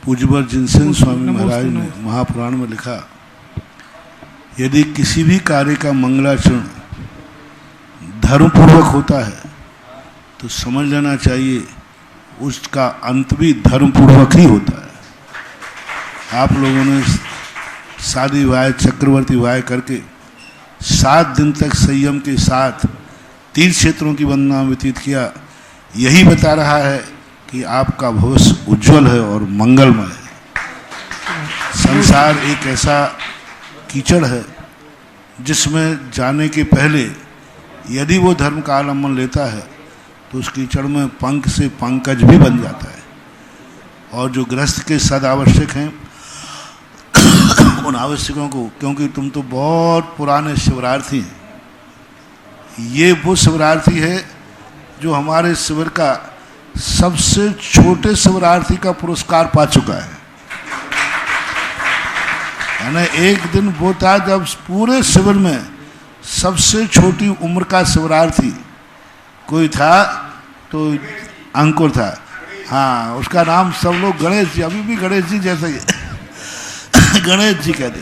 पूज्यवर जिनसेन स्वामी महाराज ने महापुराण में लिखा, यदि किसी भी कार्य का मंगलाचरण धर्मपूर्वक होता है तो समझ लेना चाहिए उसका अंत भी धर्मपूर्वक ही होता है। आप लोगों ने शादी विवाह, चक्रवर्ती विवाह करके 7 दिन तक संयम के साथ 3 क्षेत्रों की वंदना व्यतीत किया, यही बता रहा है कि आपका भविष्य उज्जवल है और मंगलमय है। संसार एक ऐसा कीचड़ है जिसमें जाने के पहले यदि वो धर्म का अवलंबन लेता है तो उस कीचड़ में पंख से पंकज भी बन जाता है। और जो गृहस्थ के सद आवश्यक हैं उन आवश्यकों को, क्योंकि तुम तो बहुत पुराने शिवरार्थी हैं, ये वो शिवरार्थी है जो हमारे शिविर का सबसे छोटे शिवरार्थी का पुरस्कार पा चुका है। यानी एक दिन वो था जब पूरे शिविर में सबसे छोटी उम्र का शिवरार्थी कोई था तो अंकुर था। हाँ, उसका नाम सब लोग गणेश जी, अभी भी गणेश जी जैसे ही गणेश जी कहते,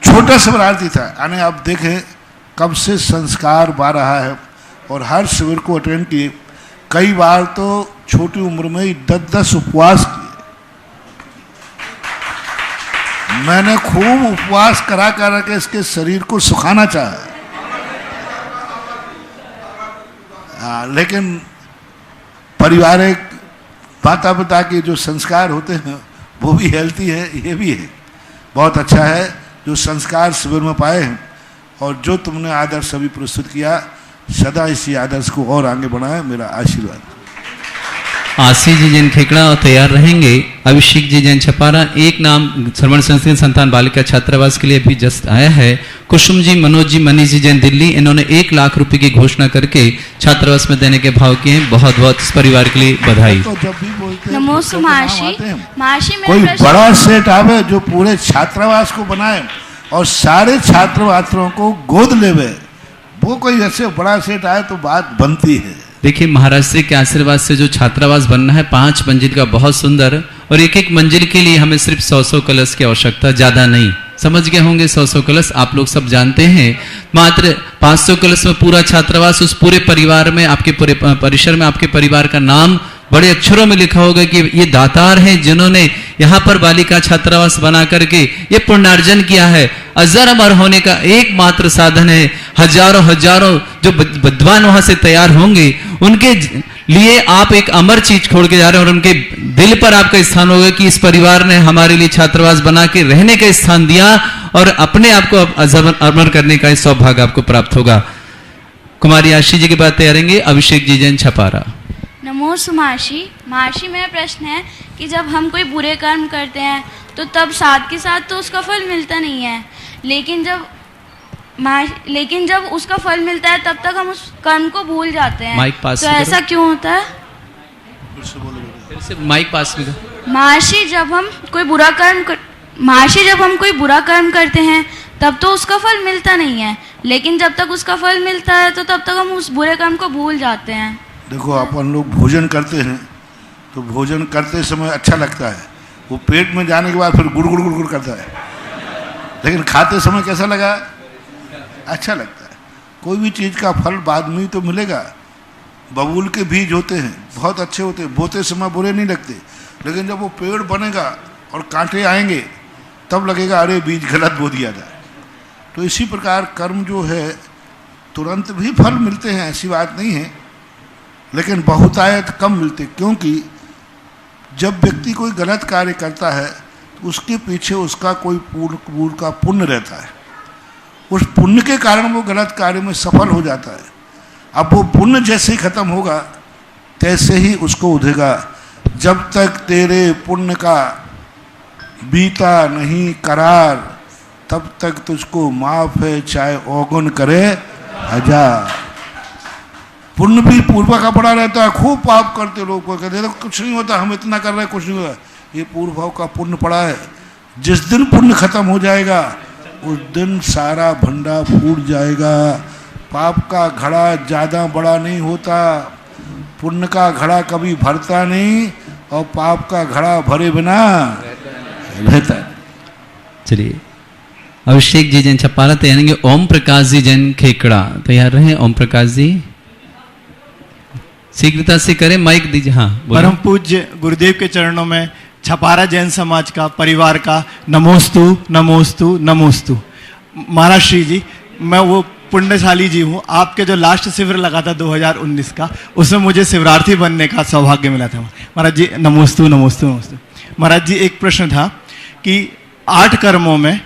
छोटा शिवरार्थी था। यानी आप देखें कब से संस्कार बा रहा है और हर शिविर को अटेंड किए, कई बार तो छोटी उम्र में ही 10-10 उपवास किए। मैंने खूब उपवास करा के इसके शरीर को सुखाना चाहा, लेकिन पारिवारिक माता पिता के जो संस्कार होते हैं वो भी हेल्थी है, ये भी है। बहुत अच्छा है जो संस्कार शिविर में पाए हैं और जो तुमने आदर्श अभी प्रस्तुत किया, सदा इसी आदर्श को और आगे बढ़ाएं, मेरा आशीर्वाद। आशी जी जैन खेकड़ा और तैयार रहेंगे अभिषेक जी जैन छपारा। एक नाम श्रवण संस्कृत संतान बालिका छात्रावास के लिए भी जस्ट आया है, कुसुम जी, मनोज जी, मनीष जी जैन दिल्ली। इन्होंने 1 लाख रुपए की घोषणा करके छात्रावास में देने के भाव किए हैं। बहुत बहुत इस परिवार के लिए बधाई। तो जब भी बोलते हैं नमोस्तु महर्षि, कोई बड़ा सेट आवे जो पूरे छात्रावास को बनाए और सारे छात्र को गोद लेवे, वो कोई ऐसे बड़ा सेट आए तो बात बनती है। देखिए, महाराष्ट्र के आशीर्वाद से जो छात्रावास बनना है 5 मंजिल का, बहुत सुंदर, और एक एक मंजिल के लिए हमें सिर्फ 100-100 कलश की आवश्यकता, ज्यादा नहीं। समझ गए होंगे 100-100 कलश, आप लोग सब जानते हैं। मात्र 500 कलश में पूरा छात्रावास, उस पूरे परिवार में, आपके पूरे परिसर में आपके परिवार का नाम बड़े अक्षरों में लिखा होगा कि ये दातार हैं जिन्होंने यहाँ पर बालिका छात्रावास बना करके ये पुण्यार्जन किया है। अजर अमर होने का एकमात्र साधन है। हजारों हजारों जो विद्वान वहां से तैयार होंगे, उनके लिए आप एक अमर चीज छोड़ के जा रहे हैं और उनके दिल पर आपका स्थान होगा कि इस परिवार ने हमारे लिए छात्रावास बना के रहने का स्थान दिया और अपने आप को अमर करने का सौभाग्य आपको प्राप्त होगा। कुमारी आशी जी के बाद तैयारेंगे अभिषेक जी जैन छपारा। नमोस्तु महर्षि। महर्षि, मेरा प्रश्न है कि जब हम कोई बुरे कर्म करते हैं तो तब साथ के साथ तो उसका फल मिलता नहीं है, लेकिन जब उसका फल मिलता है तब तक हम उस कर्म को भूल जाते हैं। माइक पास तो करो। ऐसा क्यों होता है? फिर से माइक पास भी करो। महर्षि जब हम कोई बुरा कर्म करते हैं तब तो उसका फल मिलता नहीं है, लेकिन जब तक उसका फल मिलता है तो तब तक हम उस बुरे कर्म को भूल जाते हैं। देखो, अपन लोग भोजन करते हैं तो भोजन करते समय अच्छा लगता है, वो पेट में जाने के बाद फिर गुड़ गुड़ गुड़ गुड़ करता है, लेकिन खाते समय कैसा लगा? अच्छा लगता है। कोई भी चीज़ का फल बाद में ही तो मिलेगा। बबूल के बीज होते हैं, बहुत अच्छे होते हैं, बोते समय बुरे नहीं लगते, लेकिन जब वो पेड़ बनेगा और कांटे आएंगे तब लगेगा अरे बीज गलत बो दिया था। तो इसी प्रकार कर्म जो है तुरंत भी फल मिलते हैं, ऐसी बात नहीं है, लेकिन बहुतायत कम मिलते, क्योंकि जब व्यक्ति कोई गलत कार्य करता है तो उसके पीछे उसका कोई पूर्व का पुण्य रहता है, उस पुण्य के कारण वो गलत कार्य में सफल हो जाता है। अब वो पुण्य जैसे ही खत्म होगा तैसे ही उसको उधेगा। जब तक तेरे पुण्य का बीता नहीं करार, तब तक तुझको माफ है चाहे औगुन करे हजार। पुण्य भी पूर्व का पड़ा रहता है, खूब पाप करते लोग को कहते हैं कुछ नहीं होता, हम इतना कर रहे हैं कुछ नहीं होता, ये पूर्व भाव का पुण्य पड़ा है। जिस दिन पुण्य खत्म हो जाएगा उस दिन सारा भंडा फूट जाएगा। पाप का घड़ा ज़्यादा बड़ा नहीं होता, पुण्य का घड़ा कभी भरता नहीं, और पाप का घड़ा भरे बिना रहता है। चलिए, अभिषेक जी जैन छपाला तैयार रहेंगे। ओम प्रकाश जी जैन खेकड़ा तैयार रहे। ओम प्रकाश जी शीघ्रता से करें, माइक दीजिए। हाँ, परम पूज्य गुरुदेव के चरणों में छपारा जैन समाज का परिवार का नमोस्तु नमोस्तु नमोस्तु। महाराज श्री जी, मैं वो पुण्यशाली जी हूँ, आपके जो लास्ट शिविर लगा था 2019 का, उसमें मुझे शिवरार्थी बनने का सौभाग्य मिला था। महाराज जी नमोस्तु नमोस्तु नमोस्तु। महाराज जी, एक प्रश्न था कि 8 कर्मों में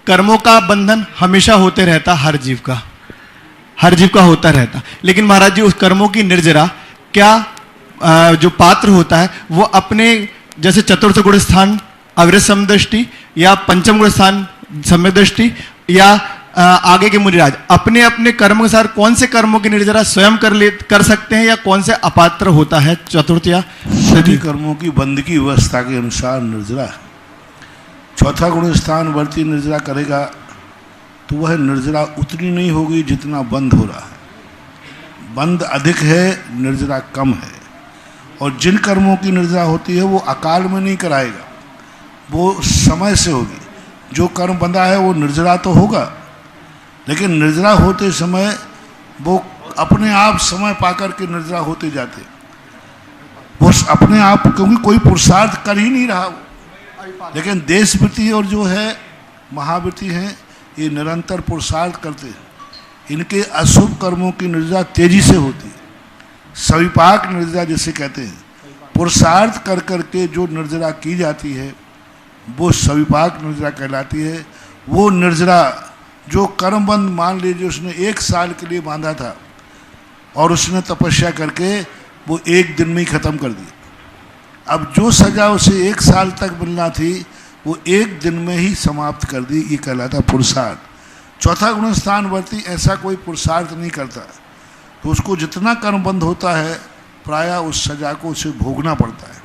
कर्मों का बंधन हमेशा होते रहता, हर जीव का होता रहता, लेकिन महाराज जी उस कर्मों की निर्जरा क्या जो पात्र होता है वो अपने जैसे चतुर्थ गुण स्थान अविरत समदृष्टि या पंचम गुण स्थान सम्यक दृष्टि या आगे के मुनिराज अपने अपने कर्म के साथ कौन से कर्मों की निर्जरा स्वयं कर सकते हैं या कौन से अपात्र होता है चतुर्थ या सभी कर्मों की बंद की व्यवस्था के अनुसार निर्जरा है। चौथा गुण स्थान वर्ती निर्जरा करेगा तो वह निर्जरा उतनी नहीं होगी जितना बंद हो रहा है। बंद अधिक है, निर्जरा कम है। और जिन कर्मों की निर्जरा होती है वो अकाल में नहीं कराएगा, वो समय से होगी। जो कर्म बंधा है वो निर्जरा तो होगा, लेकिन निर्जरा होते समय वो अपने आप समय पाकर के निर्जरा होते जाते, वो अपने आप, क्योंकि कोई पुरुषार्थ कर ही नहीं रहा वो। लेकिन देशवृत्ति और जो है महावृत्ति हैं, ये निरंतर पुरुषार्थ करते हैं। इनके अशुभ कर्मों की निर्जरा तेजी से होती है, सविपाक निर्जरा जिसे कहते हैं। पुरुषार्थ कर करके जो निर्जरा की जाती है वो सविपाक निर्जरा कहलाती है। वो निर्जरा जो कर्मबंध, मान लीजिए उसने 1 साल के लिए बांधा था और उसने तपस्या करके वो 1 दिन में ही खत्म कर दी। अब जो सजा उसे 1 साल तक मिलना थी वो 1 दिन में ही समाप्त कर दी, ये कहलाता पुरुषार्थ। चौथा गुण स्थान वर्ती ऐसा कोई पुरुषार्थ नहीं करता, तो उसको जितना कर्मबंध होता है प्रायः उस सजा को उसे भोगना पड़ता है।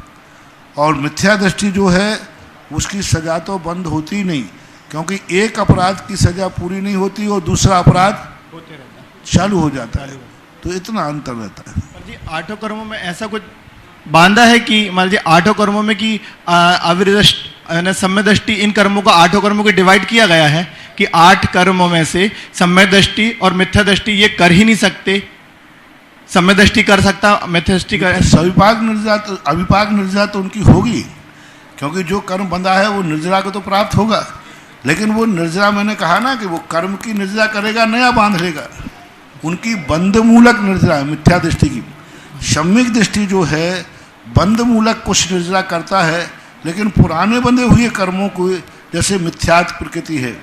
और मिथ्या दृष्टि जो है उसकी सजा तो बंद होती नहीं, क्योंकि एक अपराध की सजा पूरी नहीं होती और दूसरा अपराध चालू हो जाता है, तो इतना अंतर रहता है। जी 8 कर्मों में ऐसा कुछ बांधा है कि मान लीजिए 8 कर्मों में कि अविरत सम्यक दृष्टि, इन कर्मों को 8 कर्मों को डिवाइड किया गया है कि 8 कर्मों में से सम्यक दृष्टि और मिथ्या दृष्टि ये कर ही नहीं सकते, सम्यक दृष्टि कर सकता, मिथ्या दृष्टि कर। सविपाक निर्जरा तो, अविपाक निर्जरा तो उनकी होगी, क्योंकि जो कर्म बंधा है वो निर्जरा को तो प्राप्त होगा, लेकिन वो निर्जरा, मैंने कहा ना कि वो कर्म की निर्जरा करेगा, नया बांध लेगा। उनकी बंध मूलक निर्जरा है मिथ्या दृष्टि की। सम्यक दृष्टि जो है बंध मूलक कुछ निर्जरा करता है, लेकिन पुराने बंधे हुए कर्मों को, जैसे मिथ्यात्व प्रकृति है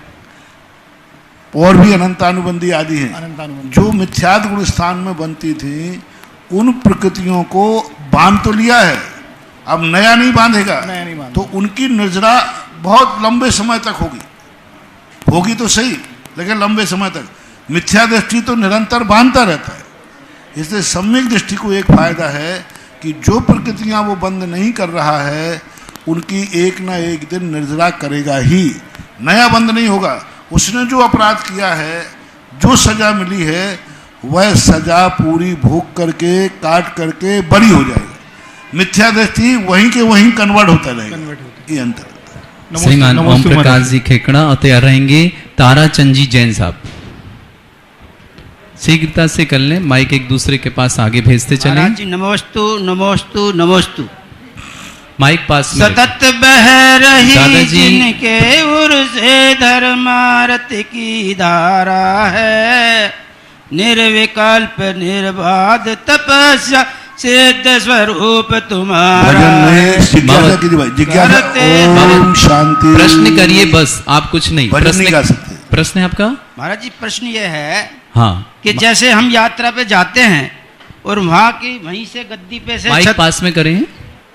और भी अनंतानुबंधी आदि हैं, जो मिथ्यात्व गुण स्थान में बनती थी, उन प्रकृतियों को बांध तो लिया है, अब नया नहीं बांधेगा, तो उनकी निर्जरा बहुत लंबे समय तक होगी तो सही, लेकिन लंबे समय तक। मिथ्या दृष्टि तो निरंतर बांधता रहता है। इसलिए सम्यक दृष्टि को एक फायदा है कि जो प्रकृतियां वो बंद नहीं कर रहा है उनकी एक ना एक दिन निर्जरा करेगा ही, नया बंद नहीं होगा। उसने जो अपराध किया है, जो सजा मिली है, वह सजा पूरी भोग करके काट करके बरी हो जाएगा। मिथ्या दृष्टि वहीं के वहीं कन्वर्ट होता रहेगा। ये अंतर। श्रीमान ओम प्रकाश जी खेकड़ा और तैयार रहेंगे ताराचंद जी जैन साहब। शीघ्रता से कर लें, माइक एक दूसरे के पास आगे भेजते चलें। महाराज जी नमोस्तु नमोस्तु नमोस्तु। माइक पास में सतत बह रही दादाजी जिनके उर से धर्मारत की धारा है, निर्विकल्प निर्बाध तपस्या सिद्ध स्वरूप तुम्हारा ओम शांति। प्रश्न करिए बस, आप कुछ नहीं। प्रश्न है आपका? महाराज जी प्रश्न ये है हाँ कि जैसे हम यात्रा पे जाते हैं और वहाँ की वहीं से गद्दी पे से माइक पास में करें।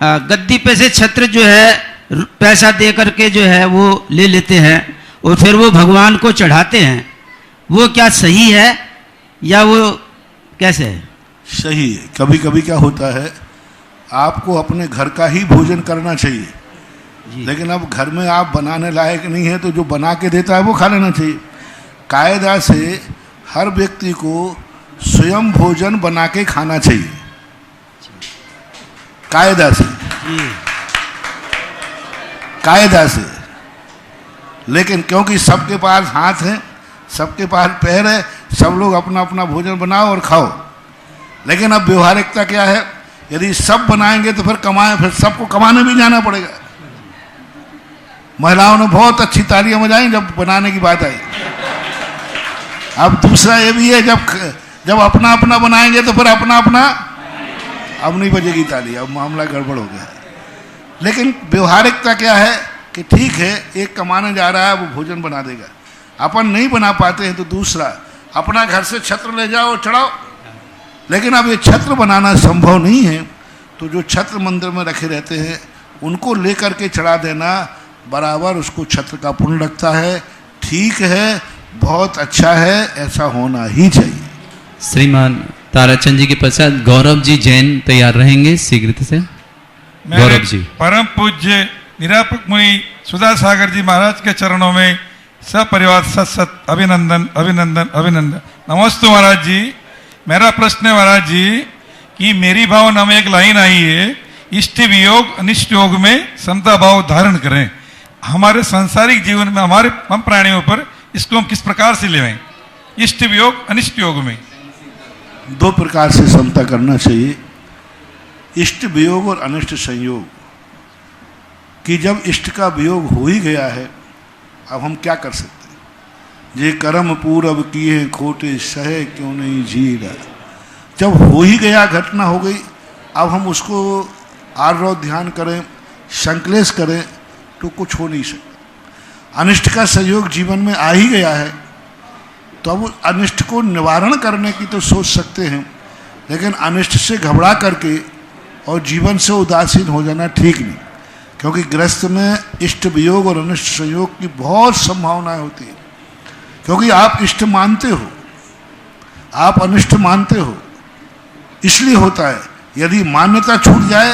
गद्दी पे से छत्र जो है पैसा दे करके जो है वो ले लेते हैं और फिर वो भगवान को चढ़ाते हैं, वो क्या सही है या वो कैसे है? सही है। कभी कभी क्या होता है, आपको अपने घर का ही भोजन करना चाहिए, लेकिन अब घर में आप बनाने लायक नहीं है तो जो बना के देता है वो खा लेना चाहिए। कायदा से हर व्यक्ति को स्वयं भोजन बना के खाना चाहिए, कायदा से, कायदा से। लेकिन क्योंकि सबके पास हाथ है, सबके पास पैर है, सब लोग अपना अपना भोजन बनाओ और खाओ। लेकिन अब व्यवहारिकता क्या है, यदि सब बनाएंगे तो फिर कमाएं, फिर सबको कमाने भी जाना पड़ेगा। महिलाओं ने बहुत अच्छी तालियां बजाई जब बनाने की बात आई। अब दूसरा ये भी है, जब अपना अपना बनाएंगे तो फिर अपना अपना, अब नहीं बजेगी ताली, अब मामला गड़बड़ हो गया है। लेकिन व्यवहारिकता क्या है कि ठीक है, एक कमाने जा रहा है वो भोजन बना देगा, अपन नहीं बना पाते हैं तो दूसरा अपना घर से छत्र ले जाओ चढ़ाओ। लेकिन अब ये छत्र बनाना संभव नहीं है तो जो छत्र मंदिर में रखे रहते हैं उनको लेकर के चढ़ा देना बराबर उसको छत्र का पुण्य लगता है। ठीक है, बहुत अच्छा है, ऐसा होना ही चाहिए। श्रीमान ताराचंद जी के पश्चात गौरव जी जैन तैयार रहेंगे शीघ्रता से। गौरव जी। परम पूज्य निरापक मुनि सुधा सागर जी महाराज के चरणों में सपरिवार सत सत अभिनंदन अभिनंदन अभिनंदन। नमस्ते महाराज जी। मेरा प्रश्न है महाराज जी कि मेरी भावना में एक लाइन आई है, इष्ट वियोग अनिष्ट योग में समता भाव धारण करें। हमारे सांसारिक जीवन में हमारे हम प्राणियों पर इसको हम किस प्रकार से लेवें, इष्ट वियोग अनिष्ट योग में? दो प्रकार से समता करना चाहिए, इष्ट वियोग और अनिष्ट संयोग। कि जब इष्ट का वियोग हो ही गया है, अब हम क्या कर सकते हैं? जे कर्म पूरब किए खोटे सहे क्यों नहीं जीरा। जब हो ही गया, घटना हो गई, अब हम उसको आरो ध्यान करें, संकलेश करें तो कुछ हो नहीं सकता। अनिष्ट का संयोग जीवन में आ ही गया है तो अब अनिष्ट को निवारण करने की तो सोच सकते हैं, लेकिन अनिष्ट से घबरा करके और जीवन से उदासीन हो जाना ठीक नहीं। क्योंकि गृहस्थ में इष्ट वियोग और अनिष्ट संयोग की बहुत संभावनाएं होती है। क्योंकि आप इष्ट मानते हो, आप अनिष्ट मानते हो, इसलिए होता है। यदि मान्यता छूट जाए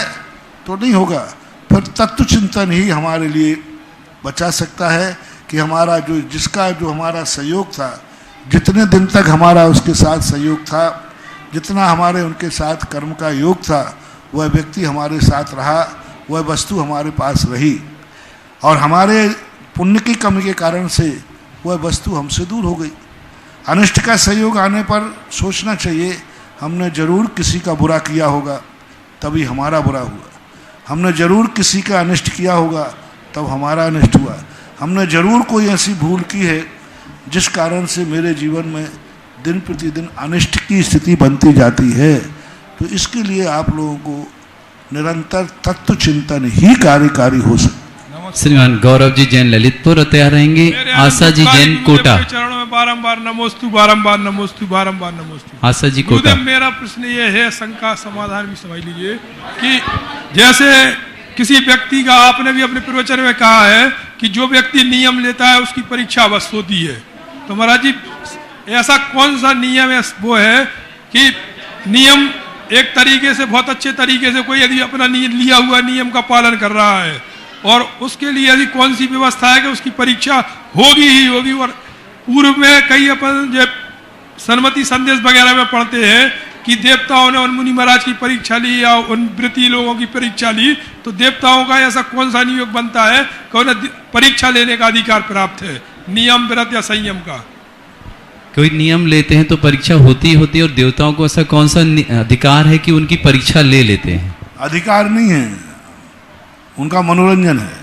तो नहीं होगा, फिर तत्व चिंतन ही हमारे लिए बचा सकता है कि हमारा जिसका हमारा सहयोग था, जितने दिन तक हमारा उसके साथ सहयोग था, जितना हमारे उनके साथ कर्म का योग था, वह व्यक्ति हमारे साथ रहा, वह वस्तु हमारे पास रही, और हमारे पुण्य की कमी के कारण से वह वस्तु हमसे दूर हो गई। अनिष्ट का सहयोग आने पर सोचना चाहिए, हमने जरूर किसी का बुरा किया होगा तभी हमारा बुरा हुआ, हमने जरूर किसी का अनिष्ट किया होगा तब हमारा अनिष्ट हुआ, हमने जरूर कोई ऐसी भूल की है जिस कारण से मेरे जीवन में दिन प्रतिदिन अनिष्ट की स्थिति बनती जाती है। तो इसके लिए आप लोगों को निरंतर तत्व चिंतन ही कार्यकारी हो सकता। श्रीमान गौरव जी जैन ललितपुर तैयार रहेंगे। आशा जी जैन कोटा। चरणों में बारंबार नमोस्तु बारंबार नमोस्तु बारंबार नमोस्तु। आशा जी कोटा। मेरा प्रश्न ये है, शंका समाधान भी समझ लीजिए कि जैसे किसी व्यक्ति का, आपने भी अपने प्रवचन में कहा है कि जो व्यक्ति नियम लेता है उसकी परीक्षा अवश्य होती है। तो महाराज जी ऐसा कौन सा नियम है वो है कि नियम एक तरीके से, बहुत अच्छे तरीके से कोई यदि अपना लिया हुआ नियम का पालन कर रहा है और उसके लिए यदि कौन सी व्यवस्था है कि उसकी परीक्षा होगी ही होगी। और पूर्व में कई अपन जो सन्मति संदेश वगैरह में पढ़ते हैं कि देवताओं ने उन मुनि महाराज की परीक्षा ली या उन व्रती लोगों की परीक्षा ली, तो देवताओं का ऐसा कौन सा नियोग बनता है कि उन्हें परीक्षा लेने का अधिकार प्राप्त है, नियम व्रत या संयम का? कोई नियम लेते हैं तो परीक्षा होती है और देवताओं को ऐसा कौन सा अधिकार है कि उनकी परीक्षा ले लेते हैं? अधिकार नहीं है, उनका मनोरंजन है।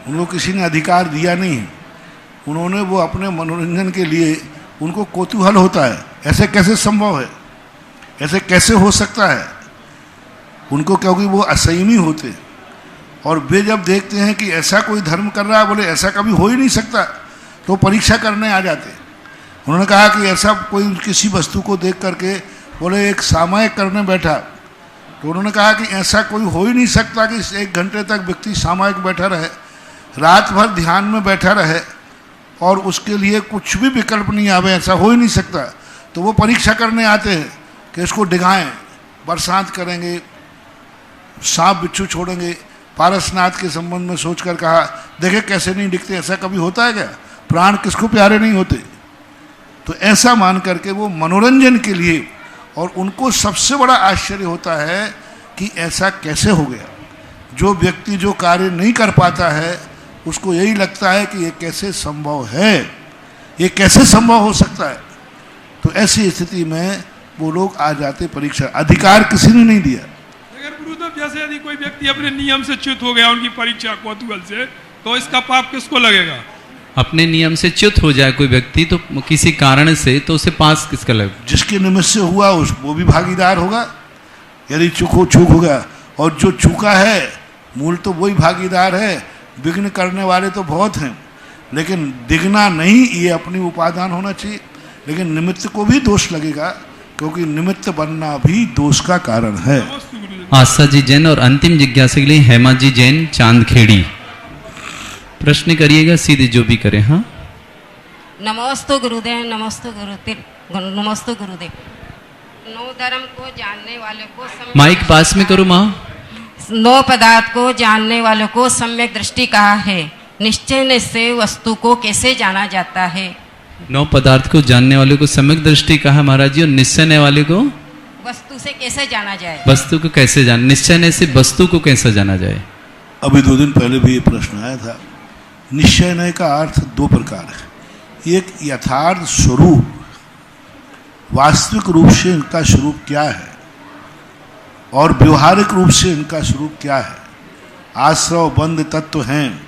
उनको किसी ने अधिकार दिया नहीं है, उन्होंने वो अपने मनोरंजन के लिए, उनको कौतूहल होता है ऐसे कैसे संभव है, ऐसे कैसे हो सकता है उनको, क्योंकि वो असंयमी होते और वे जब देखते हैं कि ऐसा कोई धर्म कर रहा है, बोले ऐसा कभी हो ही नहीं सकता, तो परीक्षा करने आ जाते। उन्होंने कहा कि ऐसा कोई किसी वस्तु को देख करके बोले एक सामायिक करने बैठा, तो उन्होंने कहा कि ऐसा कोई हो ही नहीं सकता कि 1 घंटे तक व्यक्ति सामायिक बैठा रहे, रात भर ध्यान में बैठा रहे और उसके लिए कुछ भी विकल्प नहीं आवे, ऐसा हो ही नहीं सकता। तो वो परीक्षा करने आते हैं कि इसको डिगाएं, बरसात करेंगे, सांप बिच्छू छोड़ेंगे। पारसनाथ के संबंध में सोचकर कहा, देखे कैसे नहीं दिखते, ऐसा कभी होता है क्या? प्राण किसको प्यारे नहीं होते? तो ऐसा मान करके वो मनोरंजन के लिए, और उनको सबसे बड़ा आश्चर्य होता है कि ऐसा कैसे हो गया। जो व्यक्ति जो कार्य नहीं कर पाता है उसको यही लगता है कि ये कैसे संभव है, ये कैसे संभव हो सकता है। तो ऐसी स्थिति में वो लोग आ जाते परीक्षा, अधिकार किसी ने नहीं दिया। अगर गुरुदेव जैसे यदि कोई व्यक्ति अपने नियम से च्युत हो गया उनकी परीक्षा कौतूहल से, तो इसका पाप किसको लगेगा? अपने नियम से च्युत हो जाए कोई व्यक्ति तो किसी कारण से, तो उसे पास किसका लगे? जिसके निमित्त से हुआ वो भी भागीदार होगा। यदि चूक होगा, और जो चूका है मूल तो वही भागीदार है। विघ्न करने वाले तो बहुत हैं, लेकिन दिगना नहीं, ये अपनी उपादान होना चाहिए। लेकिन निमित्त को भी दोष लगेगा, क्योंकि निमित्त बनना भी दोष का कारण है। आशा जी जैन और अंतिम जिज्ञासा के लिए हेमा जी जैन, चांदखेड़ी। प्रश्न करिएगा, सीधे जो भी करे। हाँ, नमोस्तु गुरुदेव, नमोस्तु गुरुदेव, नमोस्तु गुरुदेव। 9 धर्म को जानने वाले को माइक पास में करो माँ। 9 पदार्थ को जानने वालों को सम्यक दृष्टि कहा है। निश्चय से वस्तु को कैसे जाना जाता है? 9 पदार्थ को जानने वाले को सम्यक दृष्टि कहा महाराज जी, और निश्चय वाले को वस्तु से कैसे जाना जाए? वस्तु को कैसे जान, निश्चय से वस्तु को कैसे जाना जाए? अभी 2 दिन पहले भी ये प्रश्न आया था। निश्चय का अर्थ 2 प्रकार है। एक यथार्थ स्वरूप, वास्तविक रूप से इनका स्वरूप क्या है, और व्यवहारिक रूप से इनका स्वरूप क्या है। आश्रव बंध तत्व हैं,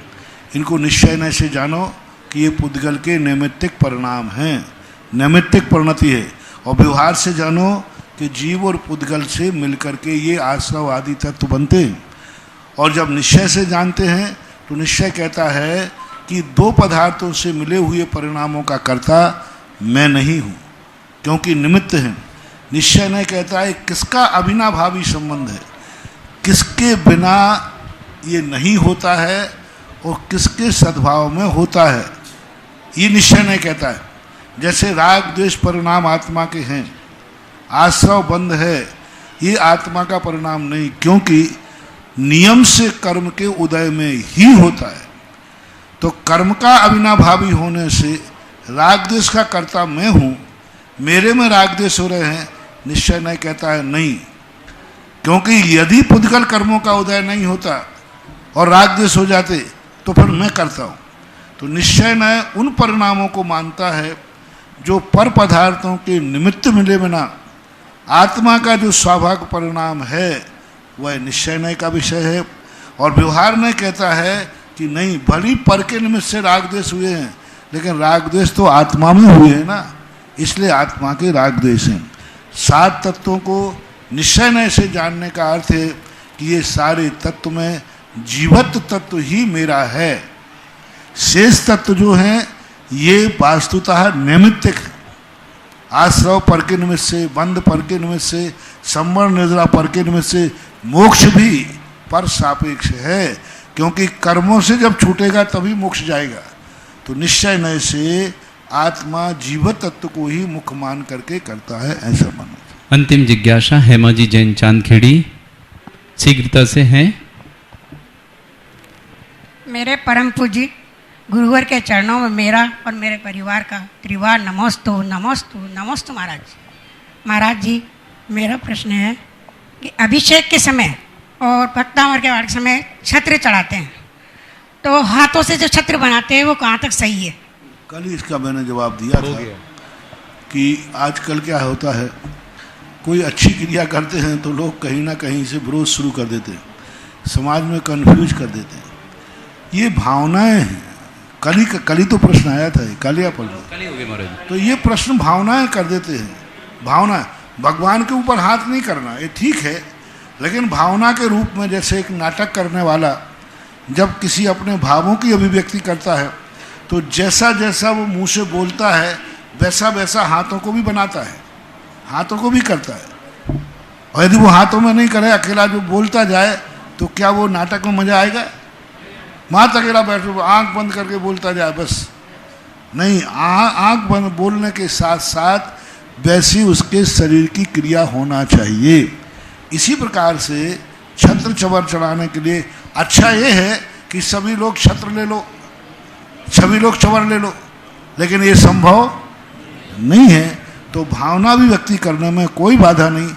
इनको निश्चय से जानो कि ये पुद्गल के नैमित्तिक परिणाम हैं, नैमित्तिक परिणति है। और व्यवहार से जानो कि जीव और पुद्गल से मिलकर के ये आश्रव आदि तत्व बनते हैं। और जब निश्चय से जानते हैं तो निश्चय कहता है कि 2 पदार्थों से मिले हुए परिणामों का कर्ता मैं नहीं हूँ, क्योंकि निमित्त हैं। निश्चय नहीं कहता है किसका अविनाभावी संबंध है, किसके बिना ये नहीं होता है और किसके सद्भाव में होता है, ये निश्चय नहीं कहता है। जैसे राग द्वेष परिणाम आत्मा के हैं, आश्रव बंध है, ये आत्मा का परिणाम नहीं, क्योंकि नियम से कर्म के उदय में ही होता है। तो कर्म का अविनाभावी होने से राग द्वेष का कर्ता मैं हूँ, मेरे में राग द्वेष हो रहे हैं, निश्चय नहीं कहता है नहीं, क्योंकि यदि पुद्गल कर्मों का उदय नहीं होता और राग द्वेष हो जाते तो फिर मैं करता हूँ। तो निश्चय न उन परिणामों को मानता है जो पर पदार्थों के निमित्त मिले बिना आत्मा का जो स्वाभाविक परिणाम है वह निश्चय नय का विषय है। और व्यवहार ने कहता है कि नहीं, भली पर के निमित्त से राग द्वेष हुए हैं, लेकिन राग द्वेष तो आत्मा में हुए हैं ना, इसलिए आत्मा के राग द्वेष हैं। 7 तत्वों को निश्चय नय से जानने का अर्थ है कि ये सारे तत्व में जीवत्व तत्व ही मेरा है। शेष तत्व जो हैं ये वास्तुतः नैमित्तिक है। आश्रव पर के निमित्त से, बंध पर के निमित्त से, संवरण निद्रा पर के निमित्त से, मोक्ष भी पर सापेक्ष है, क्योंकि कर्मों से जब छूटेगा तभी मोक्ष जाएगा। तो निश्चय नय से आत्मा जीव तत्व को ही मुख्य मान करके करता है, ऐसा माना। अंतिम जिज्ञासा हेमा जी जैन चांदखेड़ी शीघ्रता से हैं। मेरे परम पूज्य गुरुवर के चरणों में मेरा और मेरे परिवार का त्रिवार नमोस्तु नमोस्तु नमोस्तु महाराज। महाराज जी, मेरा प्रश्न है कि अभिषेक के समय और भक्तामर के समय छत्र चढ़ाते हैं, तो हाथों से जो छत्र बनाते हैं वो कहाँ तक सही है? कल ही इसका मैंने जवाब दिया था कि आजकल क्या होता है, कोई अच्छी क्रिया करते हैं तो लोग कहीं ना कहीं से विरोध शुरू कर देते हैं, समाज में कंफ्यूज कर देते हैं। ये भावनाएं हैं। कल ही तो प्रश्न आया था, कल या परसों, तो ये प्रश्न भावनाएं कर देते हैं। भावना, भगवान के ऊपर हाथ नहीं करना ये ठीक है, लेकिन भावना के रूप में, जैसे एक नाटक करने वाला जब किसी अपने भावों की अभिव्यक्ति करता है तो जैसा जैसा वो मुंह से बोलता है वैसा वैसा हाथों को भी बनाता है, हाथों को भी करता है। और यदि वो हाथों में नहीं करे, अकेला जो बोलता जाए, तो क्या वो नाटक में मजा आएगा? मात अकेला बैठो, आंख बंद करके बोलता जाए बस, नहीं, आंख बंद बोलने के साथ साथ वैसी उसके शरीर की क्रिया होना चाहिए। इसी प्रकार से छत्र चवर चढ़ाने के लिए अच्छा ये है कि सभी लोग छत्र ले लो, सभी लोग चवर ले लो, लेकिन ये संभव नहीं है। तो भावना भी व्यक्ति करने में कोई बाधा नहीं।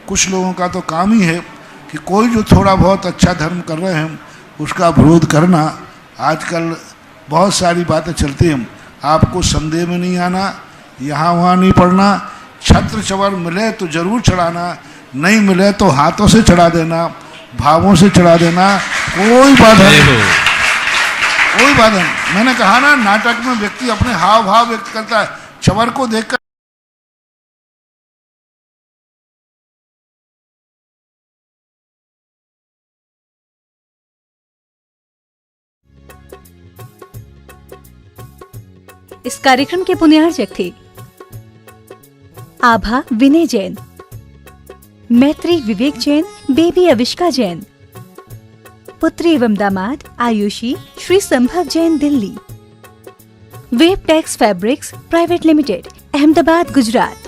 कुछ लोगों का तो काम ही है कि कोई जो थोड़ा बहुत अच्छा धर्म कर रहे हैं उसका विरोध करना। आजकल बहुत सारी बातें चलती हैं, आपको संदेह में नहीं आना, यहाँ वहाँ नहीं पड़ना। छत्र चवर मिले तो जरूर चढ़ाना, नहीं मिले तो हाथों से चढ़ा देना, भावों से चढ़ा देना, कोई बाधा नहीं, कोई बाधा नहीं। मैंने कहा ना, नाटक में व्यक्ति अपने हाव भाव व्यक्त करता है, चवर को देखकर इस कार्यक्रम के पुण्यार्चक थे आभा विनय जैन, मैत्री विवेक जैन, बेबी अविष्का जैन, पुत्री एवं दामाद Ayushi Shri Sambhav Jain Delhi, web tex fabrics private limited, Ahmedabad Gujarat.